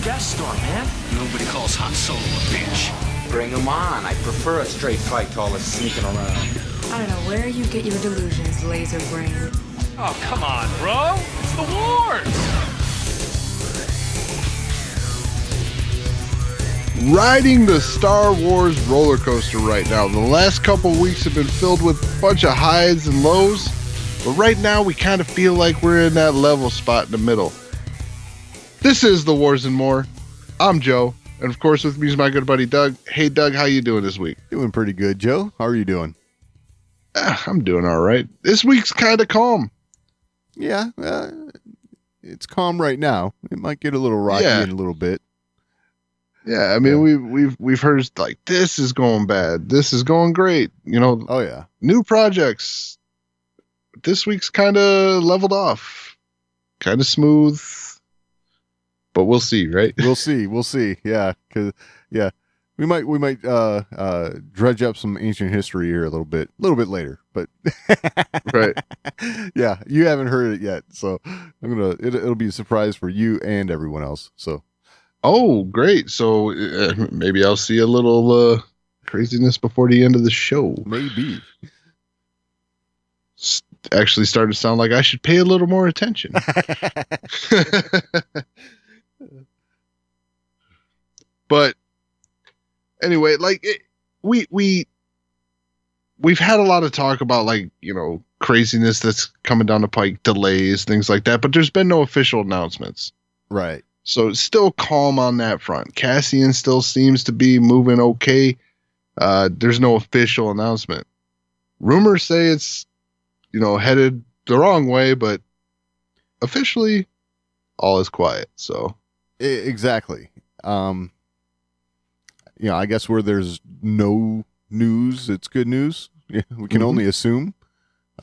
guest star, man. Nobody calls Han Solo a bitch. Bring him on. I prefer a straight fight to all this sneaking around. I don't know where you get your delusions, laser brain. Oh, come on, bro. It's the wars. Riding the Star Wars roller coaster right now. The last couple weeks have been filled with a bunch of highs and lows, but right now we kind of feel like we're in that level spot in the middle. This is The Wars and More. I'm Joe, and of course with me is my good buddy Doug. Hey Doug, how you doing this week? Doing pretty good, Joe. How are you doing? I'm doing all right. This week's kind of calm. Yeah, it's calm right now. It might get a little rocky in a little bit. Yeah, I mean we've heard like this is going bad, this is going great. You know. Oh yeah. New projects. This week's kind of leveled off, kind of smooth, but we'll see, right? We'll see. Yeah, because we might dredge up some ancient history here a little bit later, but right. Yeah, you haven't heard it yet, so it'll be a surprise for you and everyone else. So. Oh, great. So maybe I'll see a little craziness before the end of the show. Maybe. Actually started to sound like I should pay a little more attention. But anyway, like we've had a lot of talk about like, you know, craziness that's coming down the pike, delays, things like that, but there's been no official announcements. Right. So it's still calm on that front. Cassian still seems to be moving okay. There's no official announcement. Rumors say it's, you know, headed the wrong way, but officially all is quiet. So exactly. You know, I guess where there's no news, it's good news. We can only assume.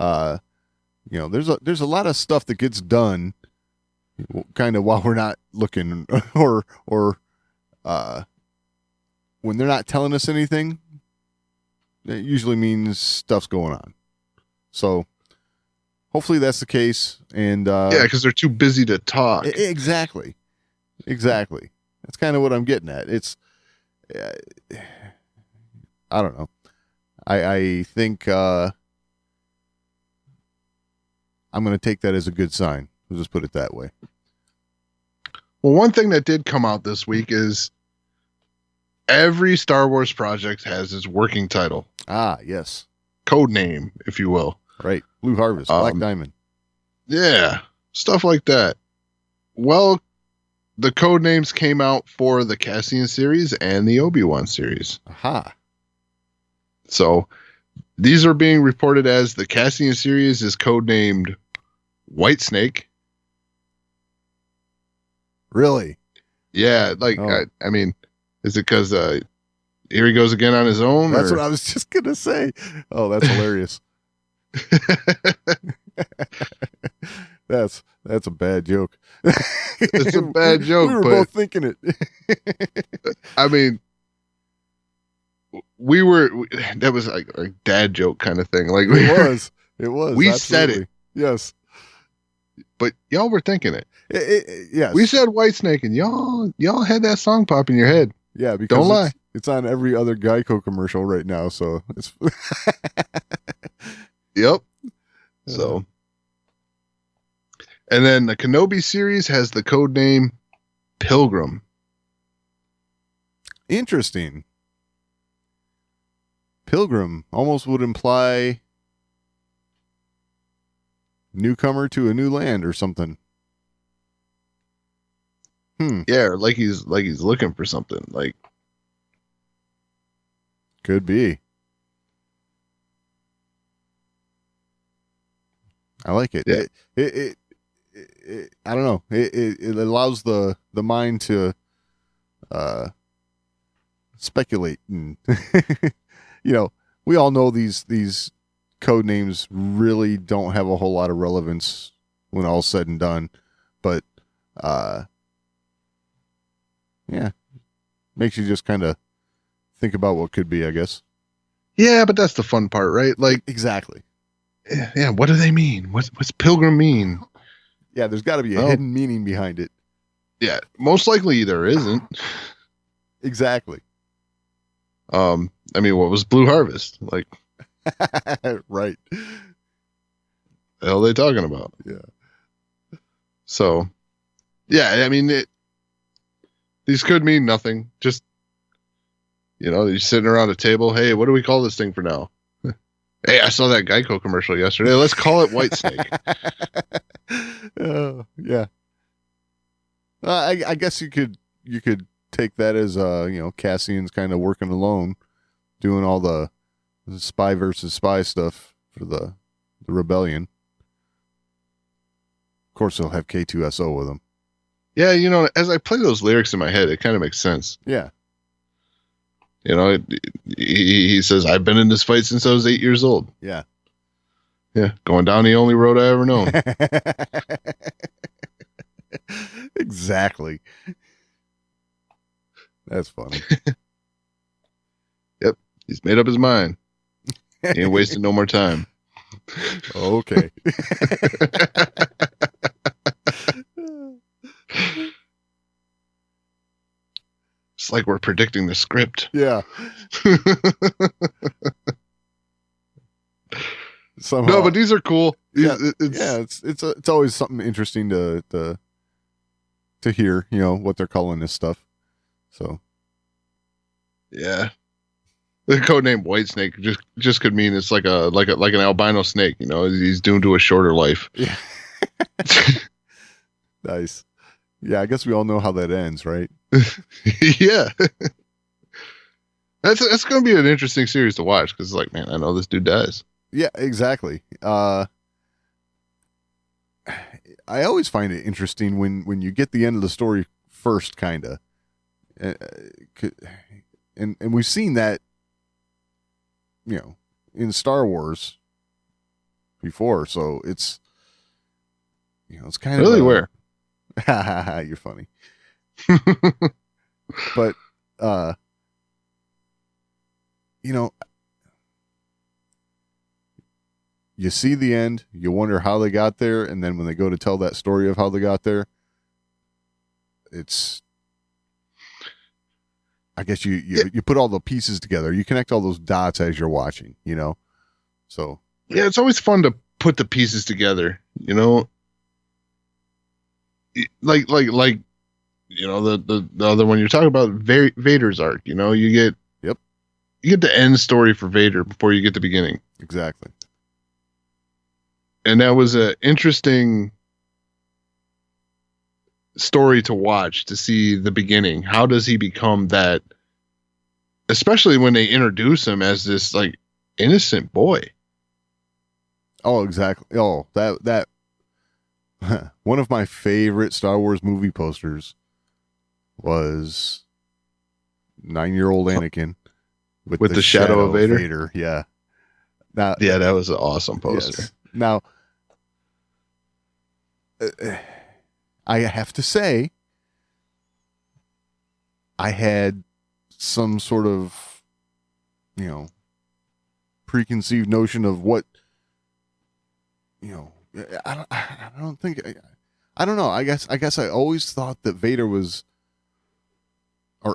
You know, there's a lot of stuff that gets done kind of while we're not looking, or when they're not telling us anything, it usually means stuff's going on. So hopefully that's the case. And yeah, because they're too busy to talk. Exactly. That's kind of what I'm getting at. It's I don't know. I think I'm going to take that as a good sign. We'll just put it that way. Well, one thing that did come out this week is every Star Wars project has its working title. Ah, yes. Code name, if you will. Right. Blue Harvest, Black Diamond. Yeah, stuff like that. Well, the code names came out for the Cassian series and the Obi-Wan series. Aha. So these are being reported as the Cassian series is codenamed White Snake. Really? Yeah, like I mean, is it because here he goes again on his own? That's what I was just gonna say. Oh, that's hilarious. That's a bad joke. It's a bad joke. We were both thinking it. I mean, that was like a dad joke kind of thing. Like it was. We absolutely. said it. Yes. But y'all were thinking it. Yes. We said White Snake, and y'all had that song pop in your head. Yeah, because don't lie. It's on every other Geico commercial right now, so it's. Yep. So, and then the Kenobi series has the code name Pilgrim. Interesting. Pilgrim almost would imply newcomer to a new land or something. Yeah, like he's looking for something. Like could be. I like it. Yeah. It I don't know. It allows the mind to speculate, and you know, we all know these code names really don't have a whole lot of relevance when all's said and done, but yeah, makes you just kind of think about what could be, I guess. Yeah, but that's the fun part, right? Like exactly. Yeah, what do they mean? What's Pilgrim mean? Yeah, there's got to be a hidden meaning behind it. Yeah, most likely there isn't. Exactly. I mean, what was Blue Harvest? Like, Right. the hell are they talking about? Yeah. So, yeah, I mean, these could mean nothing. Just, you're sitting around a table. Hey, what do we call this thing for now? Hey, I saw that Geico commercial yesterday. Let's call it White Snake. Yeah. I guess you could take that as Cassian's kind of working alone, doing all the spy versus spy stuff for the rebellion. Of course, they'll have K2SO with him. Yeah, as I play those lyrics in my head, it kind of makes sense. Yeah. He says, I've been in this fight since I was 8 years old. Yeah. Yeah, going down the only road I ever known. Exactly. That's funny. Yep, he's made up his mind. He ain't wasting no more time. Okay. It's like we're predicting the script. Yeah. Somehow, No, but these are cool. yeah, it's always something interesting to hear, what they're calling this stuff. So, yeah. The code name White Snake just could mean it's like an albino snake, he's doomed to a shorter life. yeah. Nice. Yeah, I guess we all know how that ends, right? Yeah. That's going to be an interesting series to watch because it's like, man, I know this dude dies. Yeah, exactly. I always find it interesting when you get the end of the story first, kind of. And we've seen that, in Star Wars before, so it's kind of really where. You're funny. But you see the end, you wonder how they got there, and then when they go to tell that story of how they got there, it's, I guess you put all the pieces together, you connect all those dots as you're watching, so yeah, it's always fun to put the pieces together, like the other one you're talking about, Vader's arc. You get the end story for Vader before you get the beginning. Exactly. And that was an interesting story to watch, to see the beginning. How does he become that? Especially when they introduce him as this like innocent boy. Oh, exactly. Oh, that one of my favorite Star Wars movie posters was 9-year-old Anakin with the shadow of Vader. Yeah. Now, yeah, that was an awesome poster. Yes. Now, I have to say, I had some sort of, preconceived notion of what, I don't think, I don't know. I guess I always thought that Vader or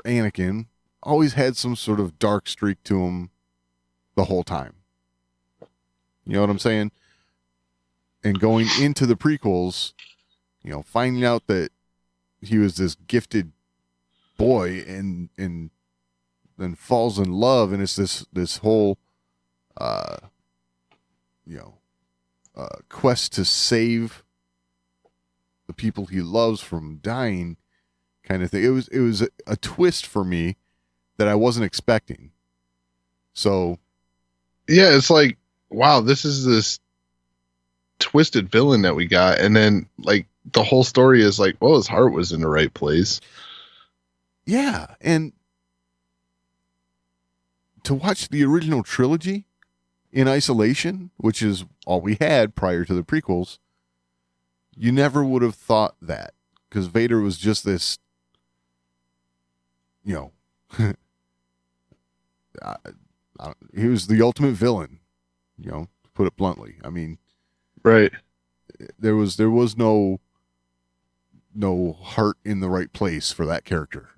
Anakin always had some sort of dark streak to him the whole time. You know what I'm saying? And going into the prequels, finding out that he was this gifted boy and then falls in love, and it's this whole quest to save the people he loves from dying, kind of thing. It was a twist for me that I wasn't expecting. So yeah, it's like, wow, this is this twisted villain that we got, and then like the whole story is like, well, his heart was in the right place. Yeah, and to watch the original trilogy in isolation, which is all we had prior to the prequels, you never would have thought that, because Vader was just this, he was the ultimate villain, to put it bluntly. I mean, right. There was no no heart in the right place for that character.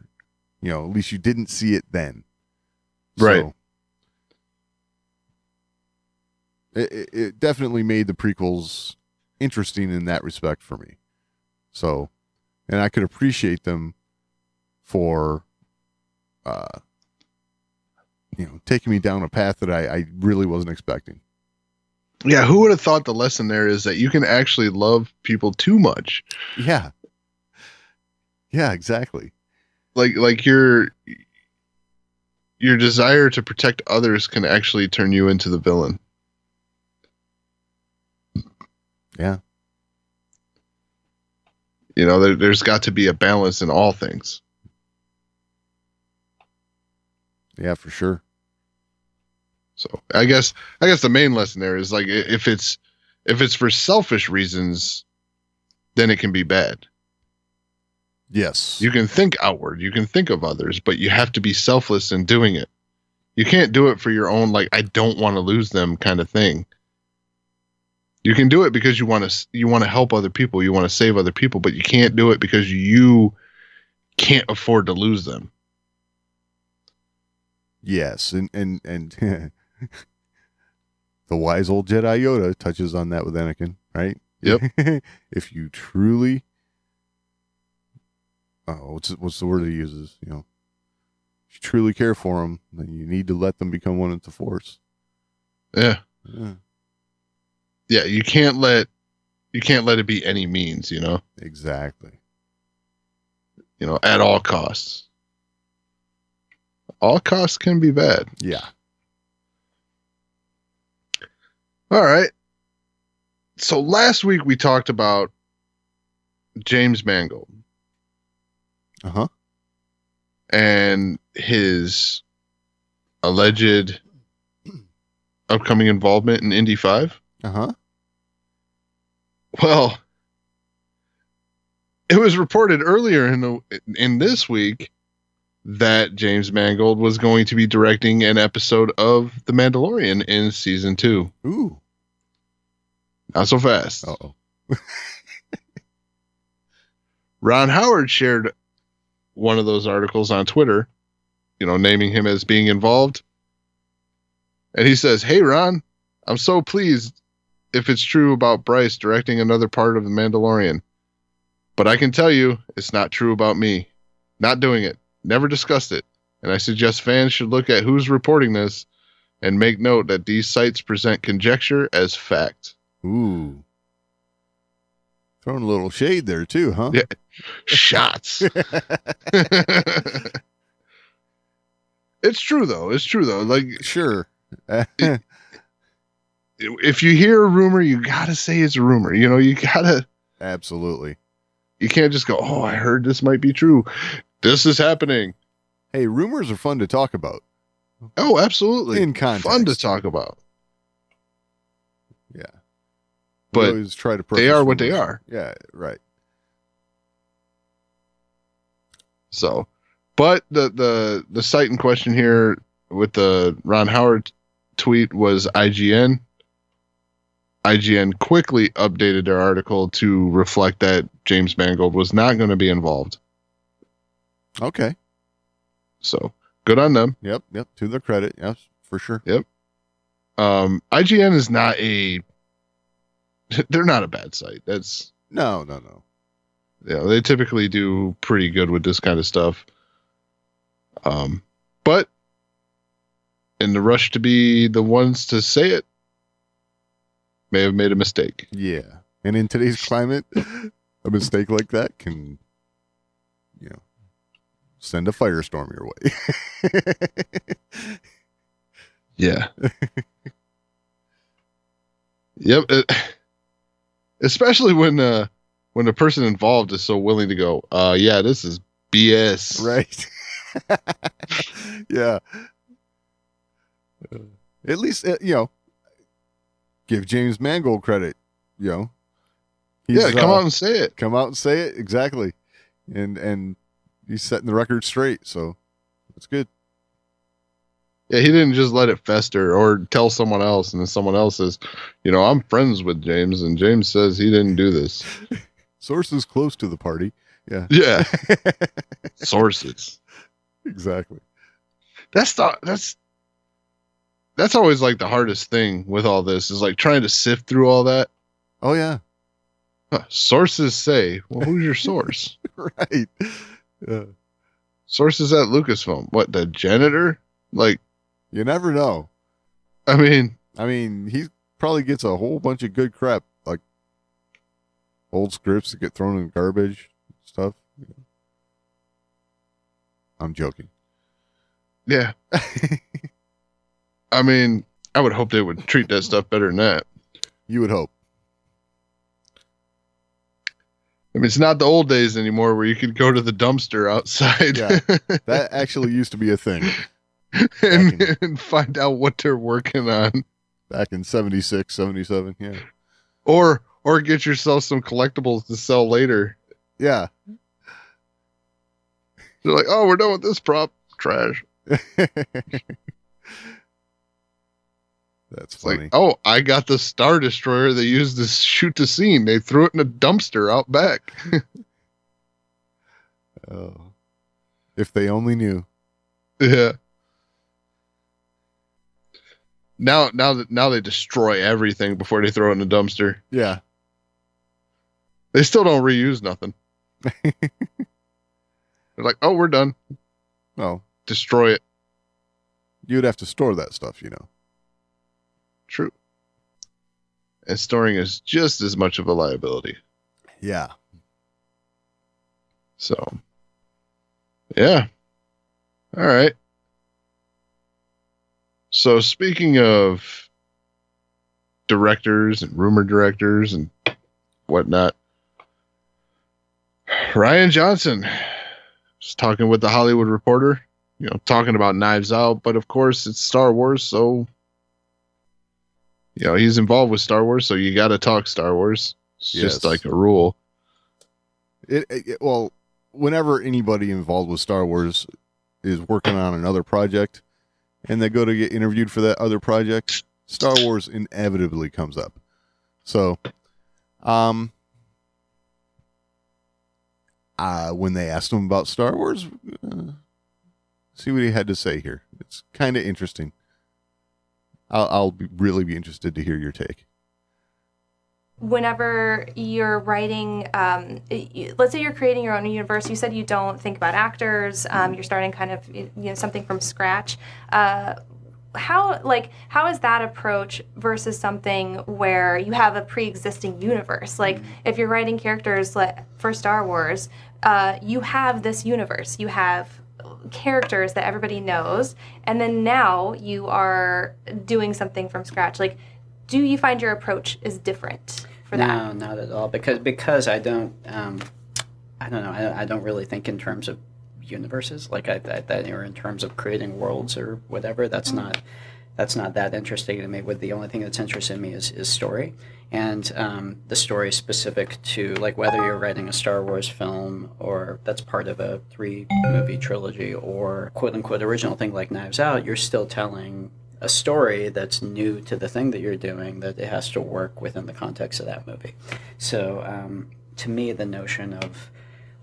At least you didn't see it then. Right. So, it definitely made the prequels interesting in that respect for me. So, and I could appreciate them for, taking me down a path that I really wasn't expecting. Yeah, who would have thought the lesson there is that you can actually love people too much? Yeah. Yeah, exactly. Like your desire to protect others can actually turn you into the villain. Yeah. There's got to be a balance in all things. Yeah, for sure. So I guess the main lesson there is like if it's for selfish reasons, then it can be bad. Yes. You can think outward, you can think of others, but you have to be selfless in doing it. You can't do it for your own, like, I don't want to lose them kind of thing. You can do it because you want to help other people, you want to save other people, but you can't do it because you can't afford to lose them. Yes, and the wise old Jedi Yoda touches on that with Anakin, right? Yep. If you truly, what's the word he uses? If you truly care for them, then you need to let them become one with the Force. Yeah. Yeah, you can't let it be any means, Exactly. At all costs. All costs can be bad. Yeah. All right. So last week we talked about James Mangold. Uh-huh. And his alleged upcoming involvement in Indy 5. Uh-huh. Well, it was reported earlier in this week that James Mangold was going to be directing an episode of The Mandalorian in season 2. Ooh. Not so fast. Uh-oh. Ron Howard shared one of those articles on Twitter, naming him as being involved. And he says, "Hey, Ron, I'm so pleased if it's true about Bryce directing another part of The Mandalorian. But I can tell you it's not true about me. Not doing it. Never discussed it. And I suggest fans should look at who's reporting this and make note that these sites present conjecture as fact." Ooh. Throwing a little shade there too, huh? Yeah. Shots. It's true though. Like, Sure. if you hear a rumor, you gotta say it's a rumor. You gotta. Absolutely. You can't just go, "Oh, I heard this might be true. This is happening." Hey, rumors are fun to talk about. Oh, absolutely. In context. Fun to talk about. Yeah. But we always try to they are rumors. what they are. Yeah, right. So, but the site in question here with the Ron Howard tweet was IGN. IGN quickly updated their article to reflect that James Mangold was not going to be involved. Okay. So, good on them. Yep. To their credit. Yes, for sure. Yep. IGN is not they're not a bad site. That's No. they typically do pretty good with this kind of stuff. But in the rush to be the ones to say it, may have made a mistake. Yeah. And in today's climate, a mistake like that can, send a firestorm your way. Yeah. Yep. Especially when the person involved is so willing to go, yeah, this is BS. Right. Yeah. At least, give James Mangold credit, He's, come out and say it. Come out and say it. Exactly. And he's setting the record straight. So that's good. Yeah, he didn't just let it fester or tell someone else, and then someone else says, I'm friends with James, and James says he didn't do this. Sources close to the party. Yeah. Yeah. Sources. Exactly. That's always like the hardest thing with all this is like trying to sift through all that. Oh yeah. Sources say, well, who's your source? Right. Yeah. Sources at Lucasfilm. What, the janitor? Like, You never know. I mean, he probably gets a whole bunch of good crap, like old scripts that get thrown in garbage stuff. I'm joking. yeah. I mean, I would hope they would treat that stuff better than that. You would hope. I mean, it's not the old days anymore where you could go to the dumpster outside Yeah. That actually used to be a thing and find out what they're working on. back in 76, 77. Yeah. Or get yourself some collectibles to sell later. Yeah. They're like, oh, we're done with this prop. Trash. That's It's funny. like, oh, I got the Star Destroyer they used to shoot the scene. They threw it in a dumpster out back. Oh. If they only knew. Yeah. Now they destroy everything before they throw it in the dumpster. Yeah. They still don't reuse nothing. They're like, oh, we're done. Oh, Destroy it. you'd have to store that stuff, True. And storing is just as much of a liability. Yeah. So, yeah. All right. So, speaking of directors and rumored directors and whatnot, Rian Johnson was talking with the Hollywood Reporter, talking about Knives Out, but of course it's Star Wars, so he's involved with Star Wars, so you got to talk Star Wars. It's just Yes. like a rule. Well, whenever anybody involved with Star Wars is working on another project and they go to get interviewed for that other project, Star Wars inevitably comes up. So, when they asked him about Star Wars, see what he had to say here. It's kind of interesting. I'll really be interested to hear your take. Whenever you're writing, let's say you're creating your own universe, you said you don't think about actors, you're starting kind of something from scratch. How is that approach versus something where you have a pre-existing universe? Like if you're writing characters for Star Wars, you have this universe, you have characters that everybody knows, and then now you are doing something from scratch. Like, do you find your approach is different for that? No, not at all. Because I don't, I don't know. I don't really think in terms of universes, like or in terms of creating worlds or whatever. That's not that interesting to me. The only thing that's interested in me is story, and the story specific to like whether you're writing a Star Wars film or that's part of a 3-movie trilogy or quote unquote original thing like Knives Out. You're still telling a story that's new to the thing that you're doing, that it has to work within the context of that movie. So to me, the notion of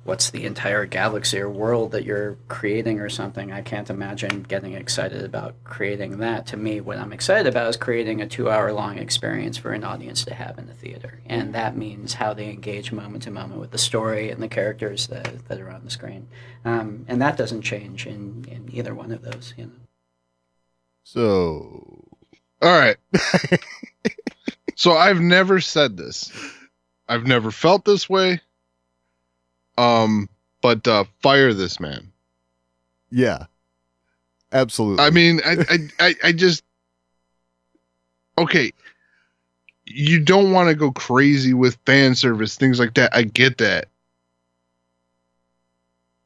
what's the entire galaxy or world that you're creating or something, I can't imagine getting excited about creating that. To me, what I'm excited about is creating a 2-hour-long experience for an audience to have in the theater. And that means how they engage moment to moment with the story and the characters that are on the screen. And that doesn't change in either one of those, So, All right. So I've never said this. I've never felt this way. But fire this man. yeah, absolutely. I mean, I just, okay. You don't want to go crazy with fan service, things like that. I get that.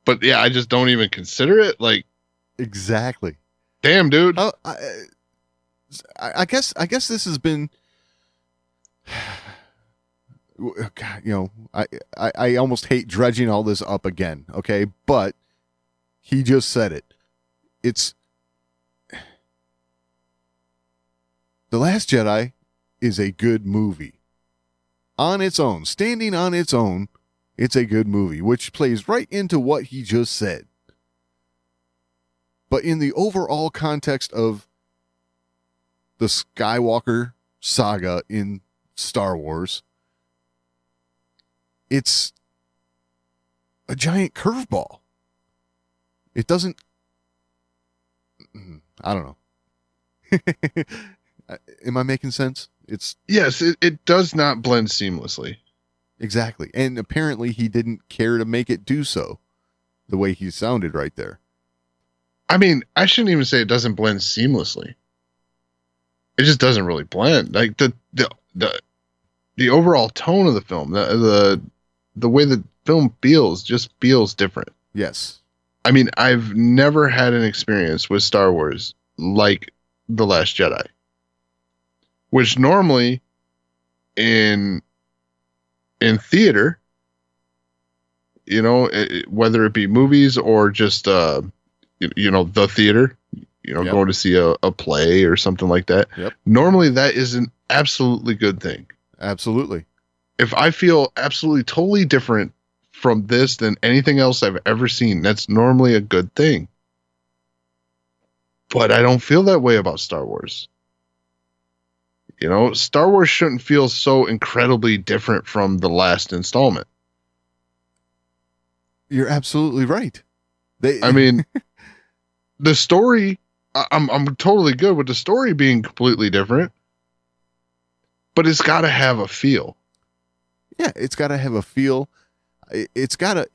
But yeah, I just don't even consider it. Like, exactly. damn, dude. I guess this has been, God, I almost hate dredging all this up again. Okay, but he just said it. It's The Last Jedi is a good movie on its own, standing on its own. it's a good movie, which plays right into what he just said. But in the overall context of the Skywalker saga in Star Wars, it's a giant curveball. It doesn't... I don't know. Am I making sense? Yes, it does not blend seamlessly. Exactly. And apparently he didn't care to make it do so the way he sounded right there. I mean, I shouldn't even say it doesn't blend seamlessly. It just doesn't really blend. Like the overall tone of the film, the way the film feels just feels different. Yes. I mean, I've never had an experience with Star Wars like The Last Jedi, which normally in theater, you know, whether it be movies or just the theater, Yep. going to see a play or something like that. Yep. Normally that is an absolutely good thing. Absolutely. If I feel absolutely totally different from this than anything else I've ever seen, that's normally a good thing. But I don't feel that way about Star Wars. Star Wars shouldn't feel so incredibly different from the last installment. You're absolutely right. I mean, the story, I'm totally good with the story being completely different, but it's got to have a feel. Yeah, it's got to have a feel. It's got to,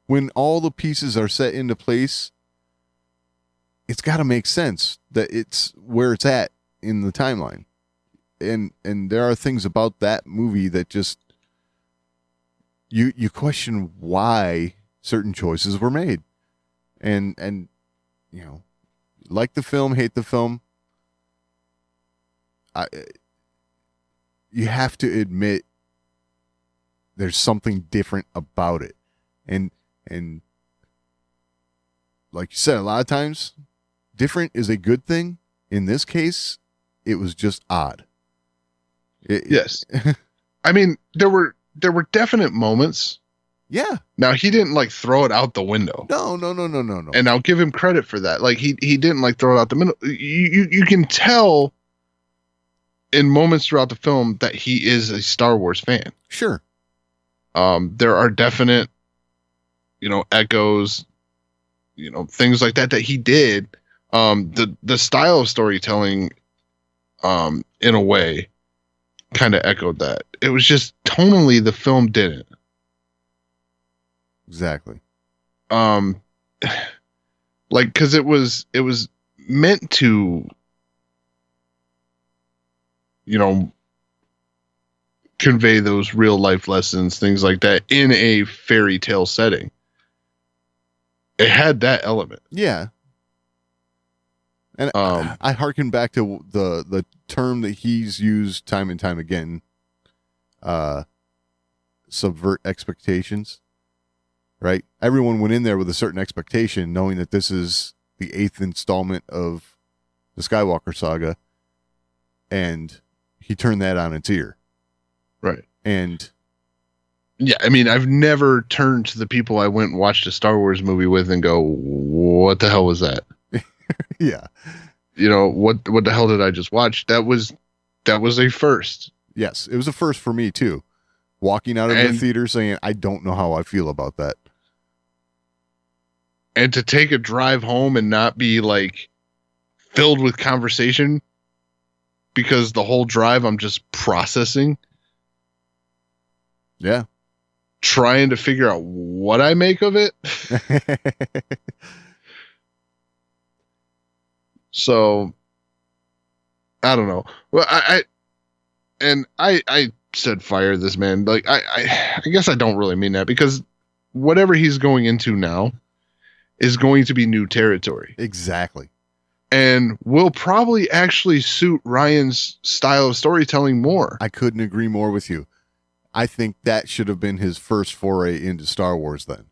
when all the pieces are set into place, it's got to make sense that it's where it's at in the timeline. And there are things about that movie that just, you question why certain choices were made. And like the film, hate the film. You have to admit there's something different about it. And like you said, a lot of times different is a good thing. In this case, it was just odd. Yes. I mean, there were definite moments. Yeah. Now he didn't like throw it out the window. No. And I'll give him credit for that. Like he didn't like throw it out the window. You can tell in moments throughout the film that he is a Star Wars fan. Sure. There are definite, echoes, things like that he did. The style of storytelling, in a way, kind of echoed that. It was just tonally the film didn't. Exactly. Because it was meant to, convey those real life lessons, things like that, in a fairy tale setting. It had that element. Yeah. And I hearken back to the term that he's used time and time again, subvert expectations, right? Everyone went in there with a certain expectation, knowing that this is the 8th installment of the Skywalker saga, and he turned that on its ear. Right. And yeah, I mean, I've never turned to the people I went and watched a Star Wars movie with and go, what the hell was that? yeah. What the hell did I just watch? That was a first. Yes, it was a first for me too. Walking out of the theater saying, I don't know how I feel about that. And to take a drive home and not be like filled with conversation, because the whole drive I'm just processing. Yeah. Trying to figure out what I make of it. So I don't know. Well, I said fire this man. Like I guess I don't really mean that, because whatever he's going into now is going to be new territory. Exactly. And will probably actually suit Ryan's style of storytelling more. I couldn't agree more with you. I think that should have been his first foray into Star Wars then.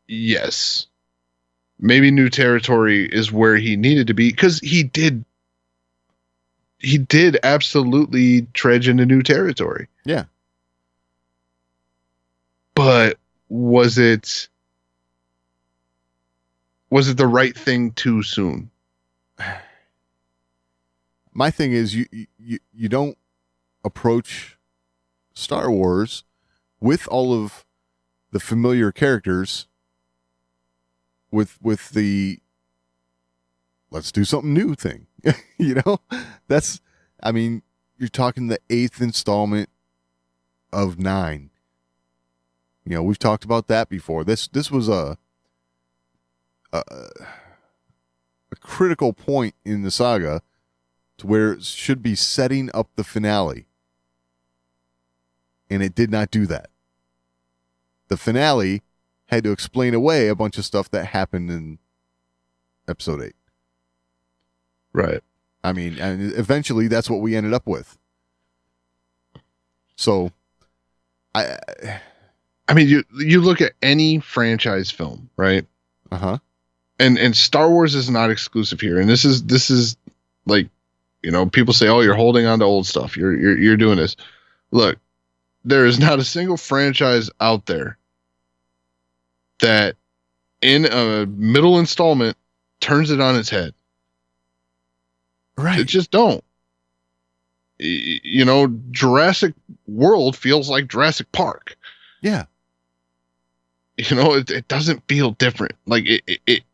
Yes. Maybe new territory is where he needed to be, because he did absolutely trudge into new territory. Yeah. but was it the right thing too soon? My thing is you don't approach Star Wars with all of the familiar characters with the let's do something new thing. You're talking the 8th installment of 9. We've talked about that before. This was a critical point in the saga to where it should be setting up the finale. And it did not do that. The finale had to explain away a bunch of stuff that happened in episode 8. Right. And eventually that's what we ended up with. So, you look at any franchise film, right? Uh-huh. And Star Wars is not exclusive here. And this is like, people say, "Oh, you're holding on to old stuff. You're doing this." Look, there is not a single franchise out there that in a middle installment turns it on its head. Right. It just don't. Jurassic World feels like Jurassic Park. Yeah. It doesn't feel different. Like it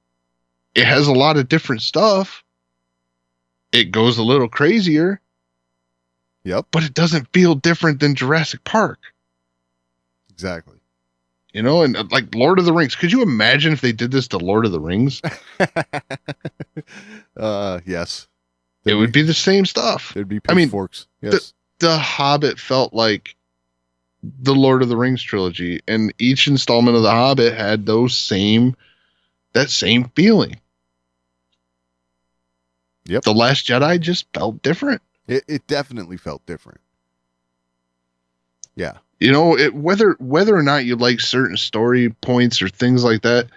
has a lot of different stuff. It goes a little crazier. Yep. But it doesn't feel different than Jurassic Park. Exactly. And like Lord of the Rings. Could you imagine if they did this to Lord of the Rings? Yes. It would be the same stuff. There'd be pitchforks. Yes. The Hobbit felt like the Lord of the Rings trilogy, and each installment of The Hobbit had that same feeling. Yep. The Last Jedi just felt different. It definitely felt different. Yeah. Whether or not you like certain story points or things like that,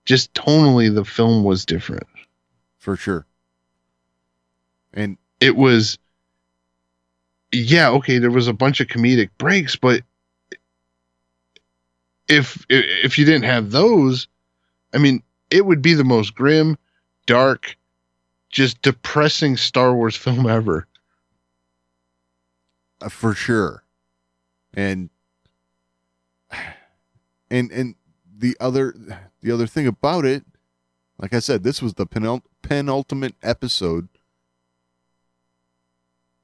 just tonally the film was different. For sure. And it was, there was a bunch of comedic breaks, but if you didn't have those, it would be the most grim, dark, just depressing Star Wars film ever. For sure. And the other thing about it, like I said, this was the penultimate episode.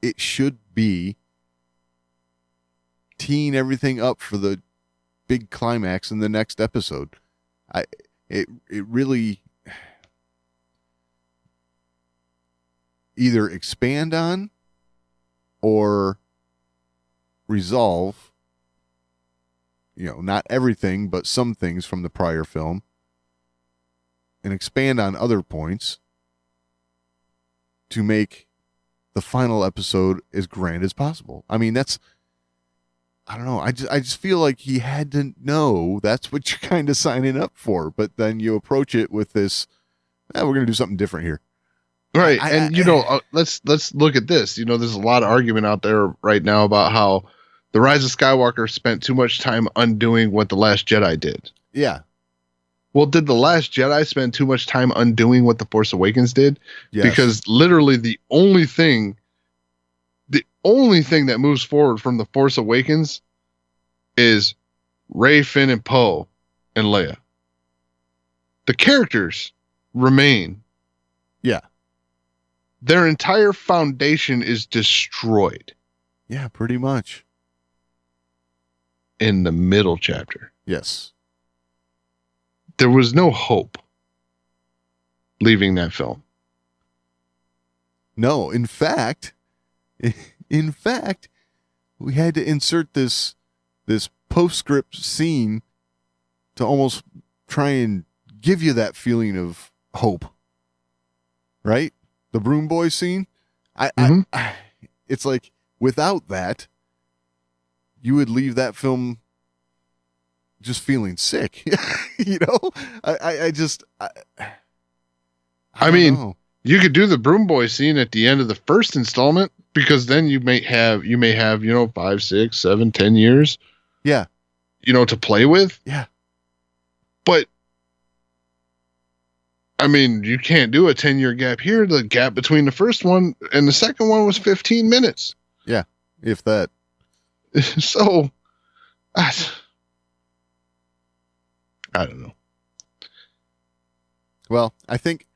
It should be teeing everything up for the big climax in the next episode. It really either expand on or resolve, not everything, but some things from the prior film, and expand on other points to make the final episode as grand as possible. I don't know. I just feel like he had to know that's what you're kind of signing up for, but then you approach it with this, we're going to do something different here. Right. Let's look at this. There's a lot of argument out there right now about how The Rise of Skywalker spent too much time undoing what The Last Jedi did. Yeah. Well, did The Last Jedi spend too much time undoing what The Force Awakens did? Yes. Because literally the only thing that moves forward from The Force Awakens is Rey, Finn, and Poe, and Leia. The characters remain. Yeah. Their entire foundation is destroyed. Yeah, pretty much. In the middle chapter. Yes. There was no hope leaving that film. No, in fact, we had to insert this postscript scene to almost try and give you that feeling of hope. Right? The broom boy scene. It's like without that, you would leave that film just feeling sick. I don't know. You could do the broom boy scene at the end of the first installment, because then you may have 5, 6, 7, 10 years. Yeah. to play with. Yeah. But I mean, you can't do a 10-year gap here. The gap between the first one and the second one was 15 minutes. Yeah, if that. So, I don't know. Well, I think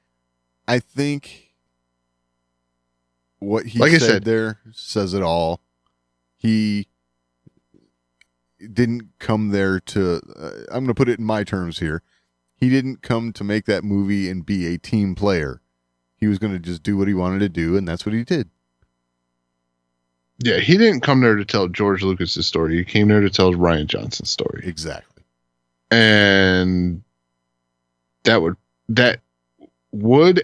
what he Like said there says it all. He didn't come there to, I'm going to put it in my terms here. He didn't come to make that movie and be a team player. He was going to just do what he wanted to do, and that's what he did. Yeah, he didn't come there to tell George Lucas's story. He came there to tell Rian Johnson's story. Exactly. And that would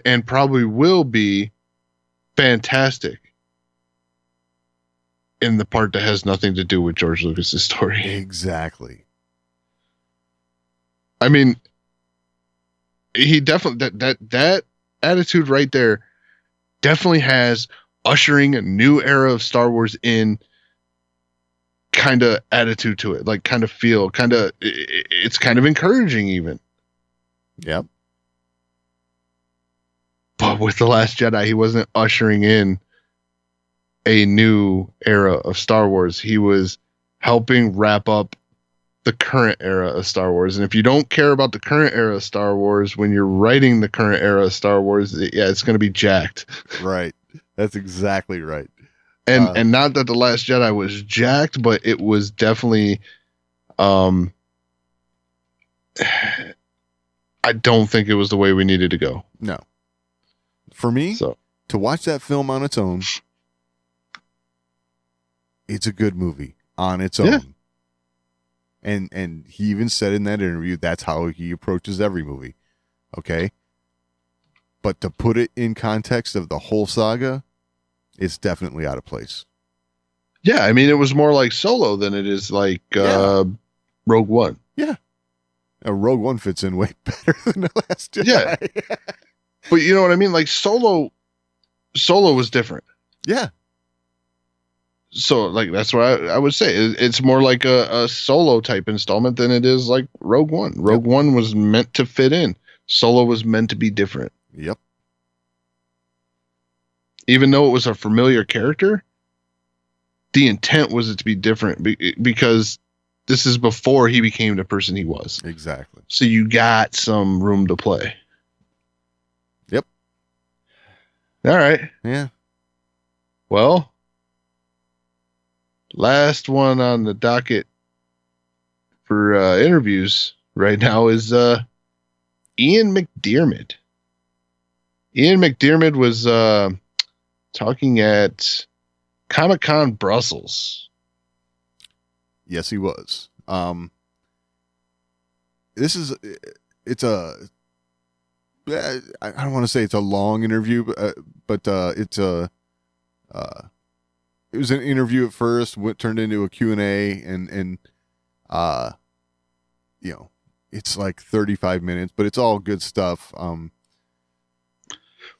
and probably will be fantastic in the part that has nothing to do with George Lucas's story. Exactly. I mean, he definitely that attitude right there definitely has ushering a new era of Star Wars in kind of attitude to it, like kind of feel, it's kind of encouraging even. Yep. But with The Last Jedi, he wasn't ushering in a new era of Star Wars. He was helping wrap up the current era of Star Wars. And if you don't care about the current era of Star Wars, when you're writing the current era of Star Wars, it's going to be jacked. Right. That's exactly right. And not that The Last Jedi was jacked, but it was definitely, I don't think it was the way we needed to go. No. For me, to watch that film on its own, it's a good movie on its own. Yeah. And he even said in that interview, that's how he approaches every movie. Okay. But to put it in context of the whole saga, it's definitely out of place. Yeah. I mean, it was more like Solo than it is like Rogue One. Yeah. Rogue One fits in way better than The Last Jedi. Yeah. But you know what I mean? Like Solo was different. Yeah. So like, that's what I would say. It's more like a Solo type installment than it is like Rogue One. Rogue One was meant to fit in. Solo was meant to be different. Yep. Even though it was a familiar character, the intent was it to be different because this is before he became the person he was. Exactly. So you got some room to play. Yep. All right. Yeah. Well, last one on the docket for interviews right now is Ian McDiarmid. Ian McDiarmid was talking at Comic-Con Brussels. Yes, he was. I don't want to say it's a long interview, but it was an interview at first, turned into a Q&A, and it's like 35 minutes, but it's all good stuff.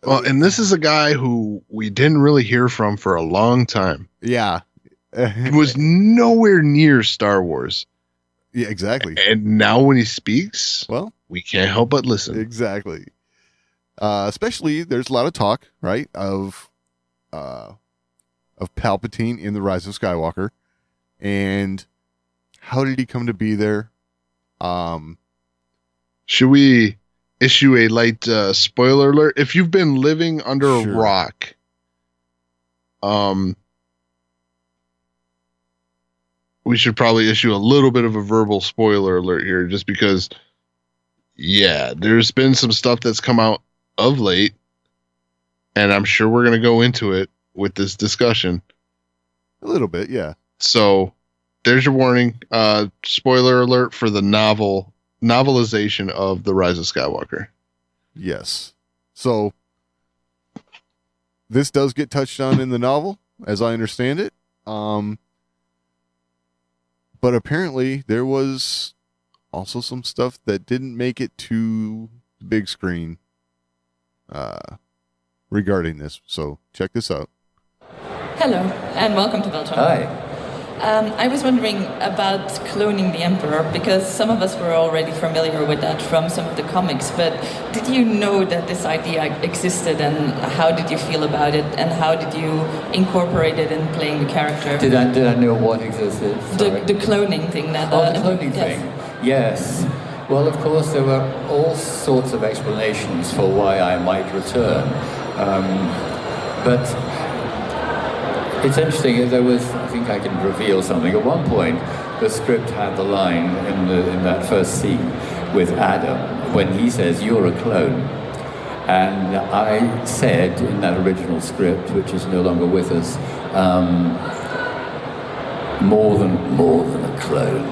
Well, and this is a guy who we didn't really hear from for a long time. Yeah. He was nowhere near Star Wars. Yeah, exactly. And now when he speaks, well, we can't help but listen. Exactly. Especially, there's a lot of talk, right, of Palpatine in the Rise of Skywalker, and how did he come to be there? Should we issue a light spoiler alert? If you've been living under a rock, we should probably issue a little bit of a verbal spoiler alert here, just because, yeah, there's been some stuff that's come out of late, and I'm sure we're going to go into it with this discussion. A little bit, yeah. So there's your warning. Spoiler alert for the novelization of The Rise of Skywalker. Yes. So this does get touched on in the novel, as I understand it. But apparently there was also some stuff that didn't make it to the big screen regarding this. So check this out. Hello, and welcome to Beltone. Hi. I was wondering about cloning the Emperor, because some of us were already familiar with that from some of the comics, but did you know that this idea existed, and how did you feel about it, and how did you incorporate it in playing the character? Did I know what existed? The cloning thing. The cloning thing. Yes. Well, of course, there were all sorts of explanations for why I might return. But it's interesting, there was, I think I can reveal something. At one point, the script had the line in that first scene with Adam, when he says, "You're a clone." And I said in that original script, which is no longer with us, more than a clone,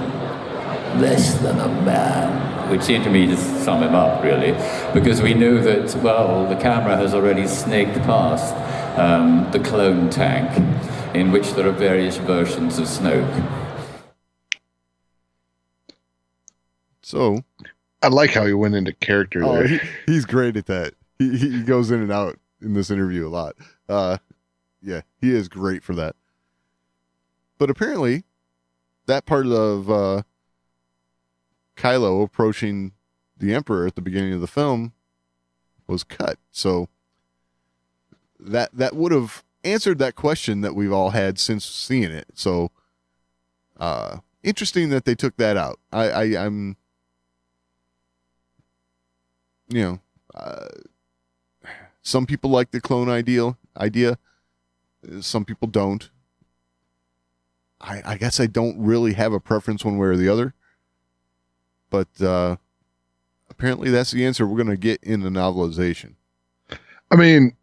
less than a man, which seemed to me to sum him up, really, because we knew that, well, the camera has already snaked past the clone tank, in which there are various versions of Snoke. So, I like how he went into character there. He's great at that. He goes in and out in this interview a lot. Yeah, he is great for that. But apparently, that part of Kylo approaching the Emperor at the beginning of the film was cut. So that would have answered that question that we've all had since seeing it. So interesting that they took that out. I'm some people like the clone idea. Some people don't. I guess I don't really have a preference one way or the other. But apparently that's the answer we're going to get in the novelization. I mean,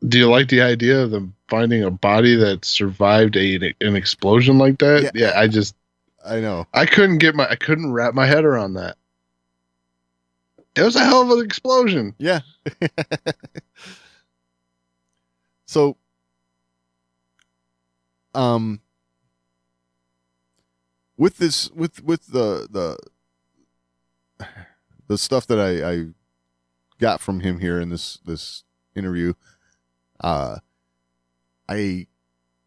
do you like the idea of them finding a body that survived an explosion like that? Yeah, I know. I couldn't wrap my head around that. It was a hell of an explosion. Yeah. So, with this, with the stuff that I got from him here in this interview, I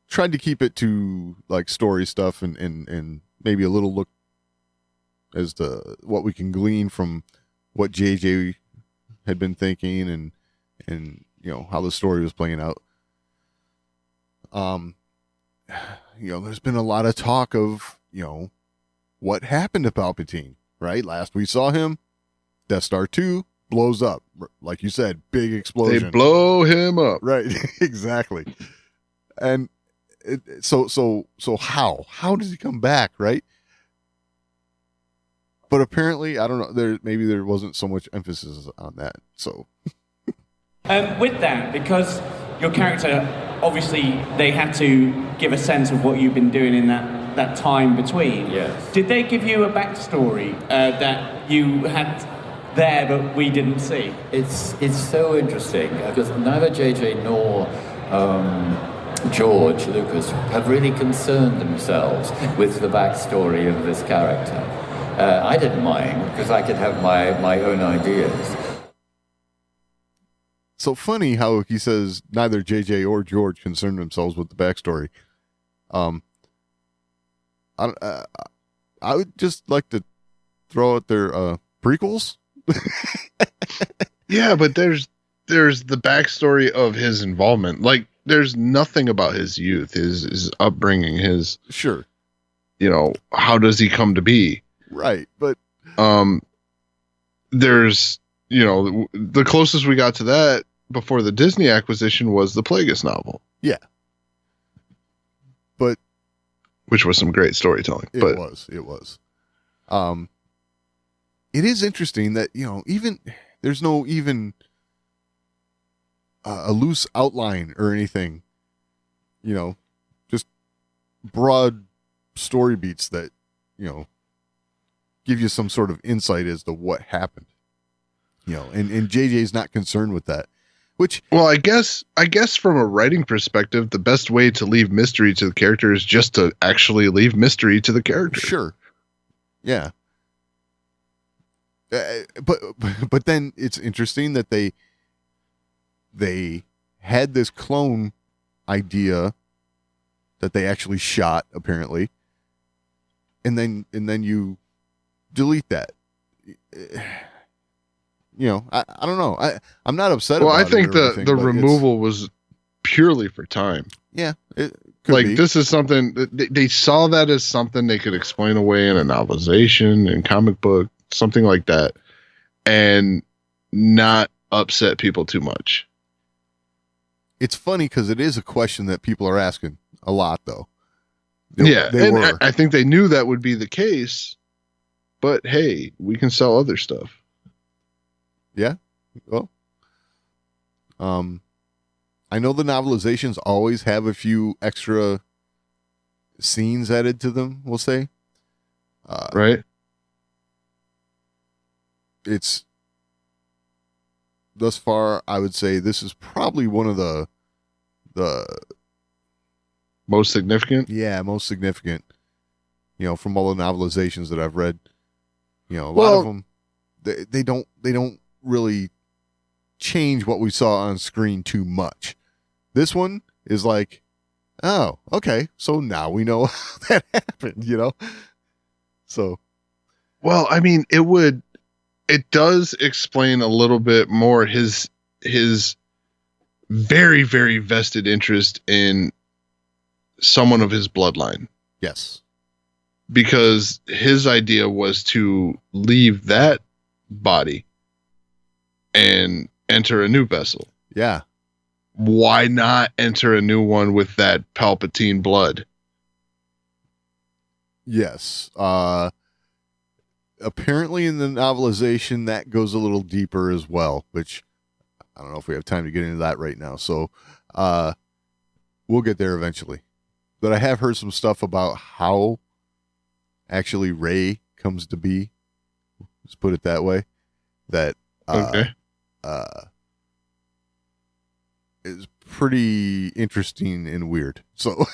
tried to keep it to like story stuff and maybe a little look as to what we can glean from what JJ had been thinking and how the story was playing out. There's been a lot of talk of, what happened to Palpatine, right? Last we saw him, Death Star 2 blows up. Like you said, big explosion. They blow him up. Right, exactly. And so how does he come back, right? But apparently, I don't know, there wasn't so much emphasis on that, so. With that, because your character, obviously, they had to give a sense of what you've been doing in that time between. Yes. Did they give you a backstory that you had there but we didn't see? It's so interesting because neither JJ nor George Lucas have really concerned themselves with the backstory of this character. I didn't mind because I could have my own ideas. So funny how he says neither JJ or George concerned themselves with the backstory. I would just like to throw out their prequels. Yeah, but there's the backstory of his involvement. Like, there's nothing about his youth, his upbringing, his sure. How does he come to be? Right, but there's the closest we got to that before the Disney acquisition was the Plagueis novel. Yeah, but which was some great storytelling. It was. It is interesting that even there's no even a loose outline or anything. Just broad story beats that give you some sort of insight as to what happened. And JJ's not concerned with that. Which, well, I guess from a writing perspective, the best way to leave mystery to the character is just to actually leave mystery to the character. Sure. Yeah. But then it's interesting that they had this clone idea that they actually shot, apparently, and then you delete that. I don't know. I'm not upset about it. Well, I think or anything, the but removal was purely for time. Yeah, it could be. This is something they saw that as something they could explain away in a novelization and comic book, something like that, and not upset people too much. It's funny because it is a question that people are asking a lot, though. I think they knew that would be the case, but hey, we can sell other stuff. Yeah. Well, I know the novelizations always have a few extra scenes added to them, we'll say. Right. It's thus far, I would say this is probably one of the most significant. Yeah, most significant. From all the novelizations that I've read, a lot of them they don't really change what we saw on screen too much. This one is like, oh, okay, so now we know how that happened, So, well, I mean, it does explain a little bit more his very, very vested interest in someone of his bloodline. Yes. Because his idea was to leave that body and enter a new vessel. Yeah. Why not enter a new one with that Palpatine blood? Yes. Apparently in the novelization that goes a little deeper as well, which I don't know if we have time to get into that right now. So we'll get there eventually. But I have heard some stuff about how actually Rey comes to be. Let's put it that way. That okay. Is pretty interesting and weird. So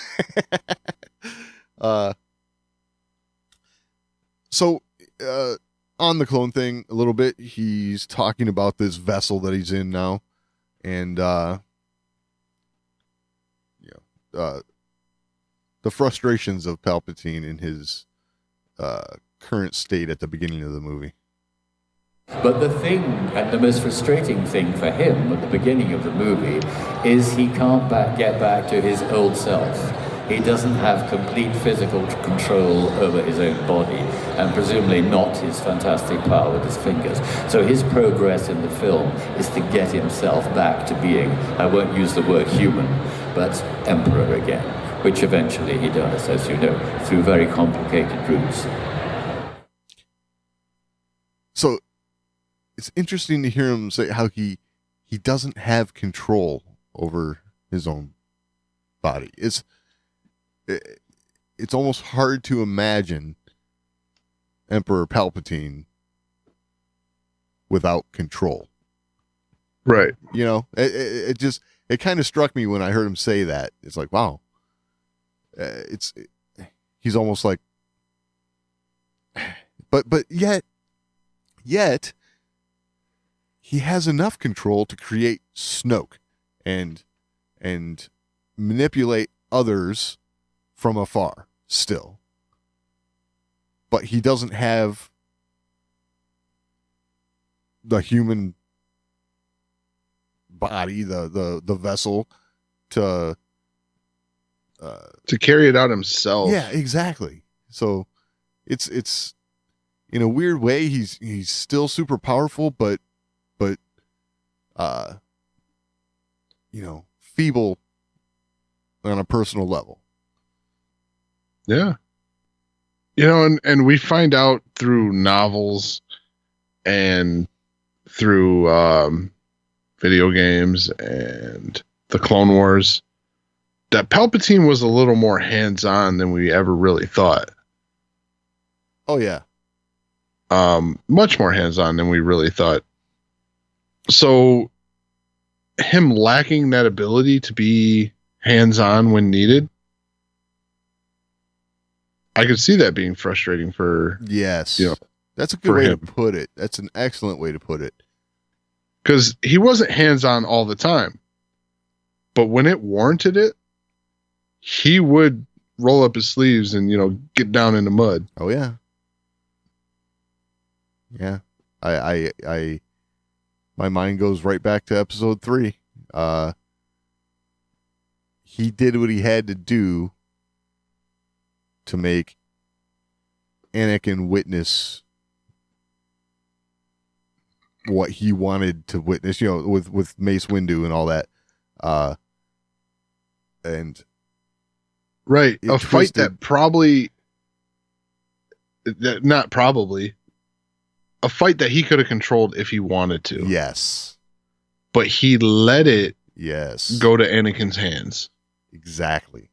on the clone thing a little bit, he's talking about this vessel that he's in now, and the frustrations of Palpatine in his current state at the beginning of the movie. But the thing, and the most frustrating thing for him at the beginning of the movie, is he can't get back to his old self. He doesn't have complete physical control over his own body, and presumably not his fantastic power with his fingers. So his progress in the film is to get himself back to being, I won't use the word human, but emperor again, which eventually he does, as you know, through very complicated routes. So it's interesting to hear him say how he doesn't have control over his own body. It's almost hard to imagine Emperor Palpatine without control. Right. It kind of struck me when I heard him say that. It's like, wow. He's almost like, but yet he has enough control to create Snoke and manipulate others from afar still. But he doesn't have the human body, the vessel to carry it out himself. Yeah, exactly. So it's in a weird way he's still super powerful, but feeble on a personal level. Yeah. And we find out through novels and through video games and the Clone Wars that Palpatine was a little more hands-on than we ever really thought. Oh, yeah. Much more hands-on than we really thought. So him lacking that ability to be hands-on when needed, I could see that being frustrating for... Yes. That's a good way him to put it. That's an excellent way to put it. Because he wasn't hands-on all the time. But when it warranted it, he would roll up his sleeves and, get down in the mud. Oh yeah. Yeah. I my mind goes right back to episode 3. He did what he had to do to make Anakin witness what he wanted to witness, with Mace Windu and all that. And right. A fight that a fight that he could have controlled if he wanted to. Yes. But he let it go to Anakin's hands. Exactly.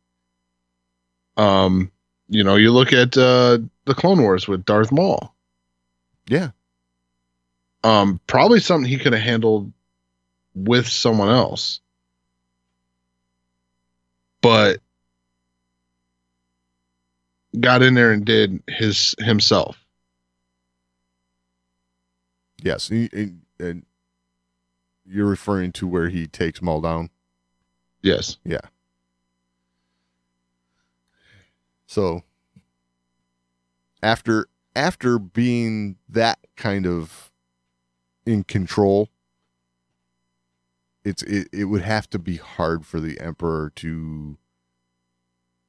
You look at the Clone Wars with Darth Maul. Yeah. Probably something he could have handled with someone else. But got in there and did himself. Yes, and you're referring to where he takes Maul down? Yes. Yeah. So after being that kind of in control, it would have to be hard for the Emperor to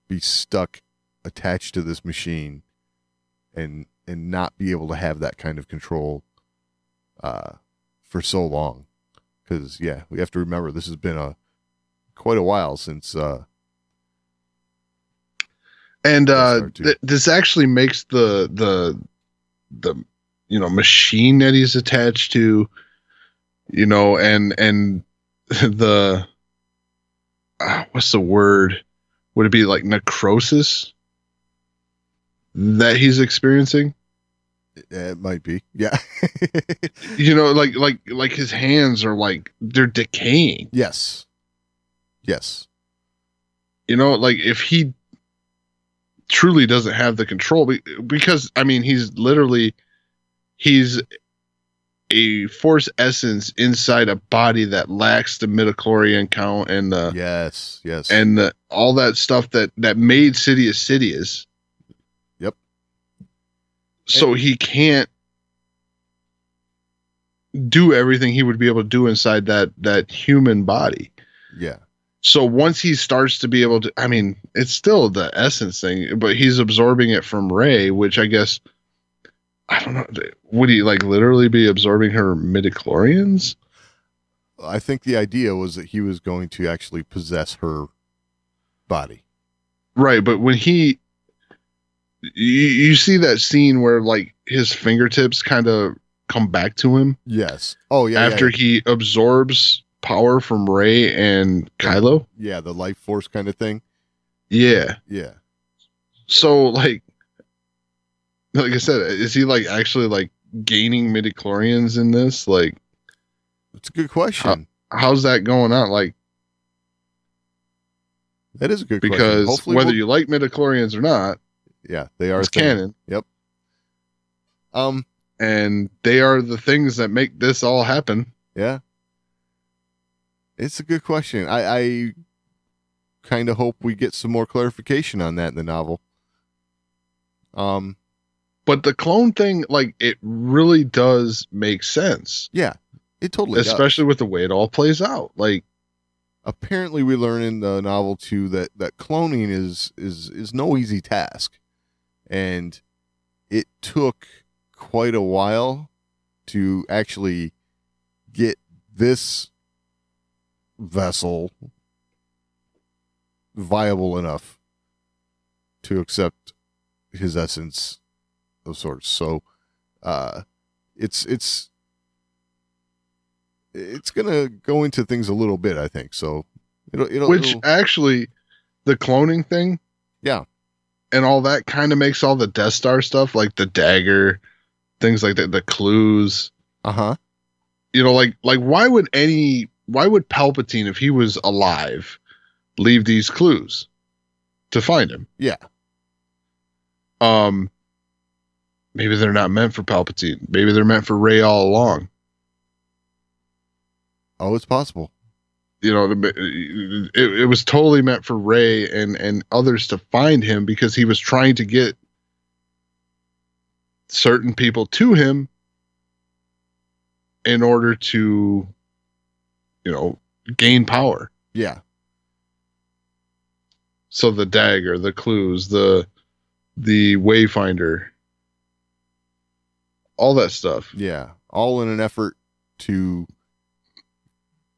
be stuck attached to this machine and not be able to have that kind of control for so long. Because we have to remember this has been quite a while since this actually makes the machine that he's attached to, and the what's the word? Would it be like necrosis that he's experiencing? It might be. Yeah. like his hands are they're decaying. Yes. Yes. If he truly doesn't have the control, because he's a force essence inside a body that lacks the midichlorian count and the yes and all that stuff that made Sidious. Yep. So he can't do everything he would be able to do inside that human body. Yeah. So once he starts to be able to, it's still the essence thing, but he's absorbing it from Rey, which I guess, I don't know. Would he literally be absorbing her midichlorians? I think the idea was that he was going to actually possess her body. Right. But when you see that scene where his fingertips kind of come back to him. Yes. Oh yeah. After he absorbs power from Rey and Kylo. Yeah. The life force kind of thing. Yeah. Yeah. So like I said, is he actually gaining midichlorians in this? It's a good question. How's that going on? That is a good question. Because hopefully whether you like midichlorians or not, yeah, they are canon. Yep. And they are the things that make this all happen. Yeah. It's a good question. I kind of hope we get some more clarification on that in the novel. But the clone thing, it really does make sense. Yeah, it totally does. Especially with the way it all plays out. Apparently we learn in the novel too that cloning is no easy task. And it took quite a while to actually get this vessel viable enough to accept his essence of sorts. So it's gonna go into things a little bit, I think. So it'll actually the cloning thing, yeah, and all that kind of makes all the Death Star stuff, like the dagger, things like that, the clues. Uh-huh. Why would Palpatine, if he was alive, leave these clues to find him? Yeah. Maybe they're not meant for Palpatine. Maybe they're meant for Rey all along. Oh, it's possible. it was totally meant for Rey and others to find him, because he was trying to get certain people to him in order to, gain power. Yeah. So the dagger, the clues, the wayfinder, all that stuff. Yeah. All in an effort to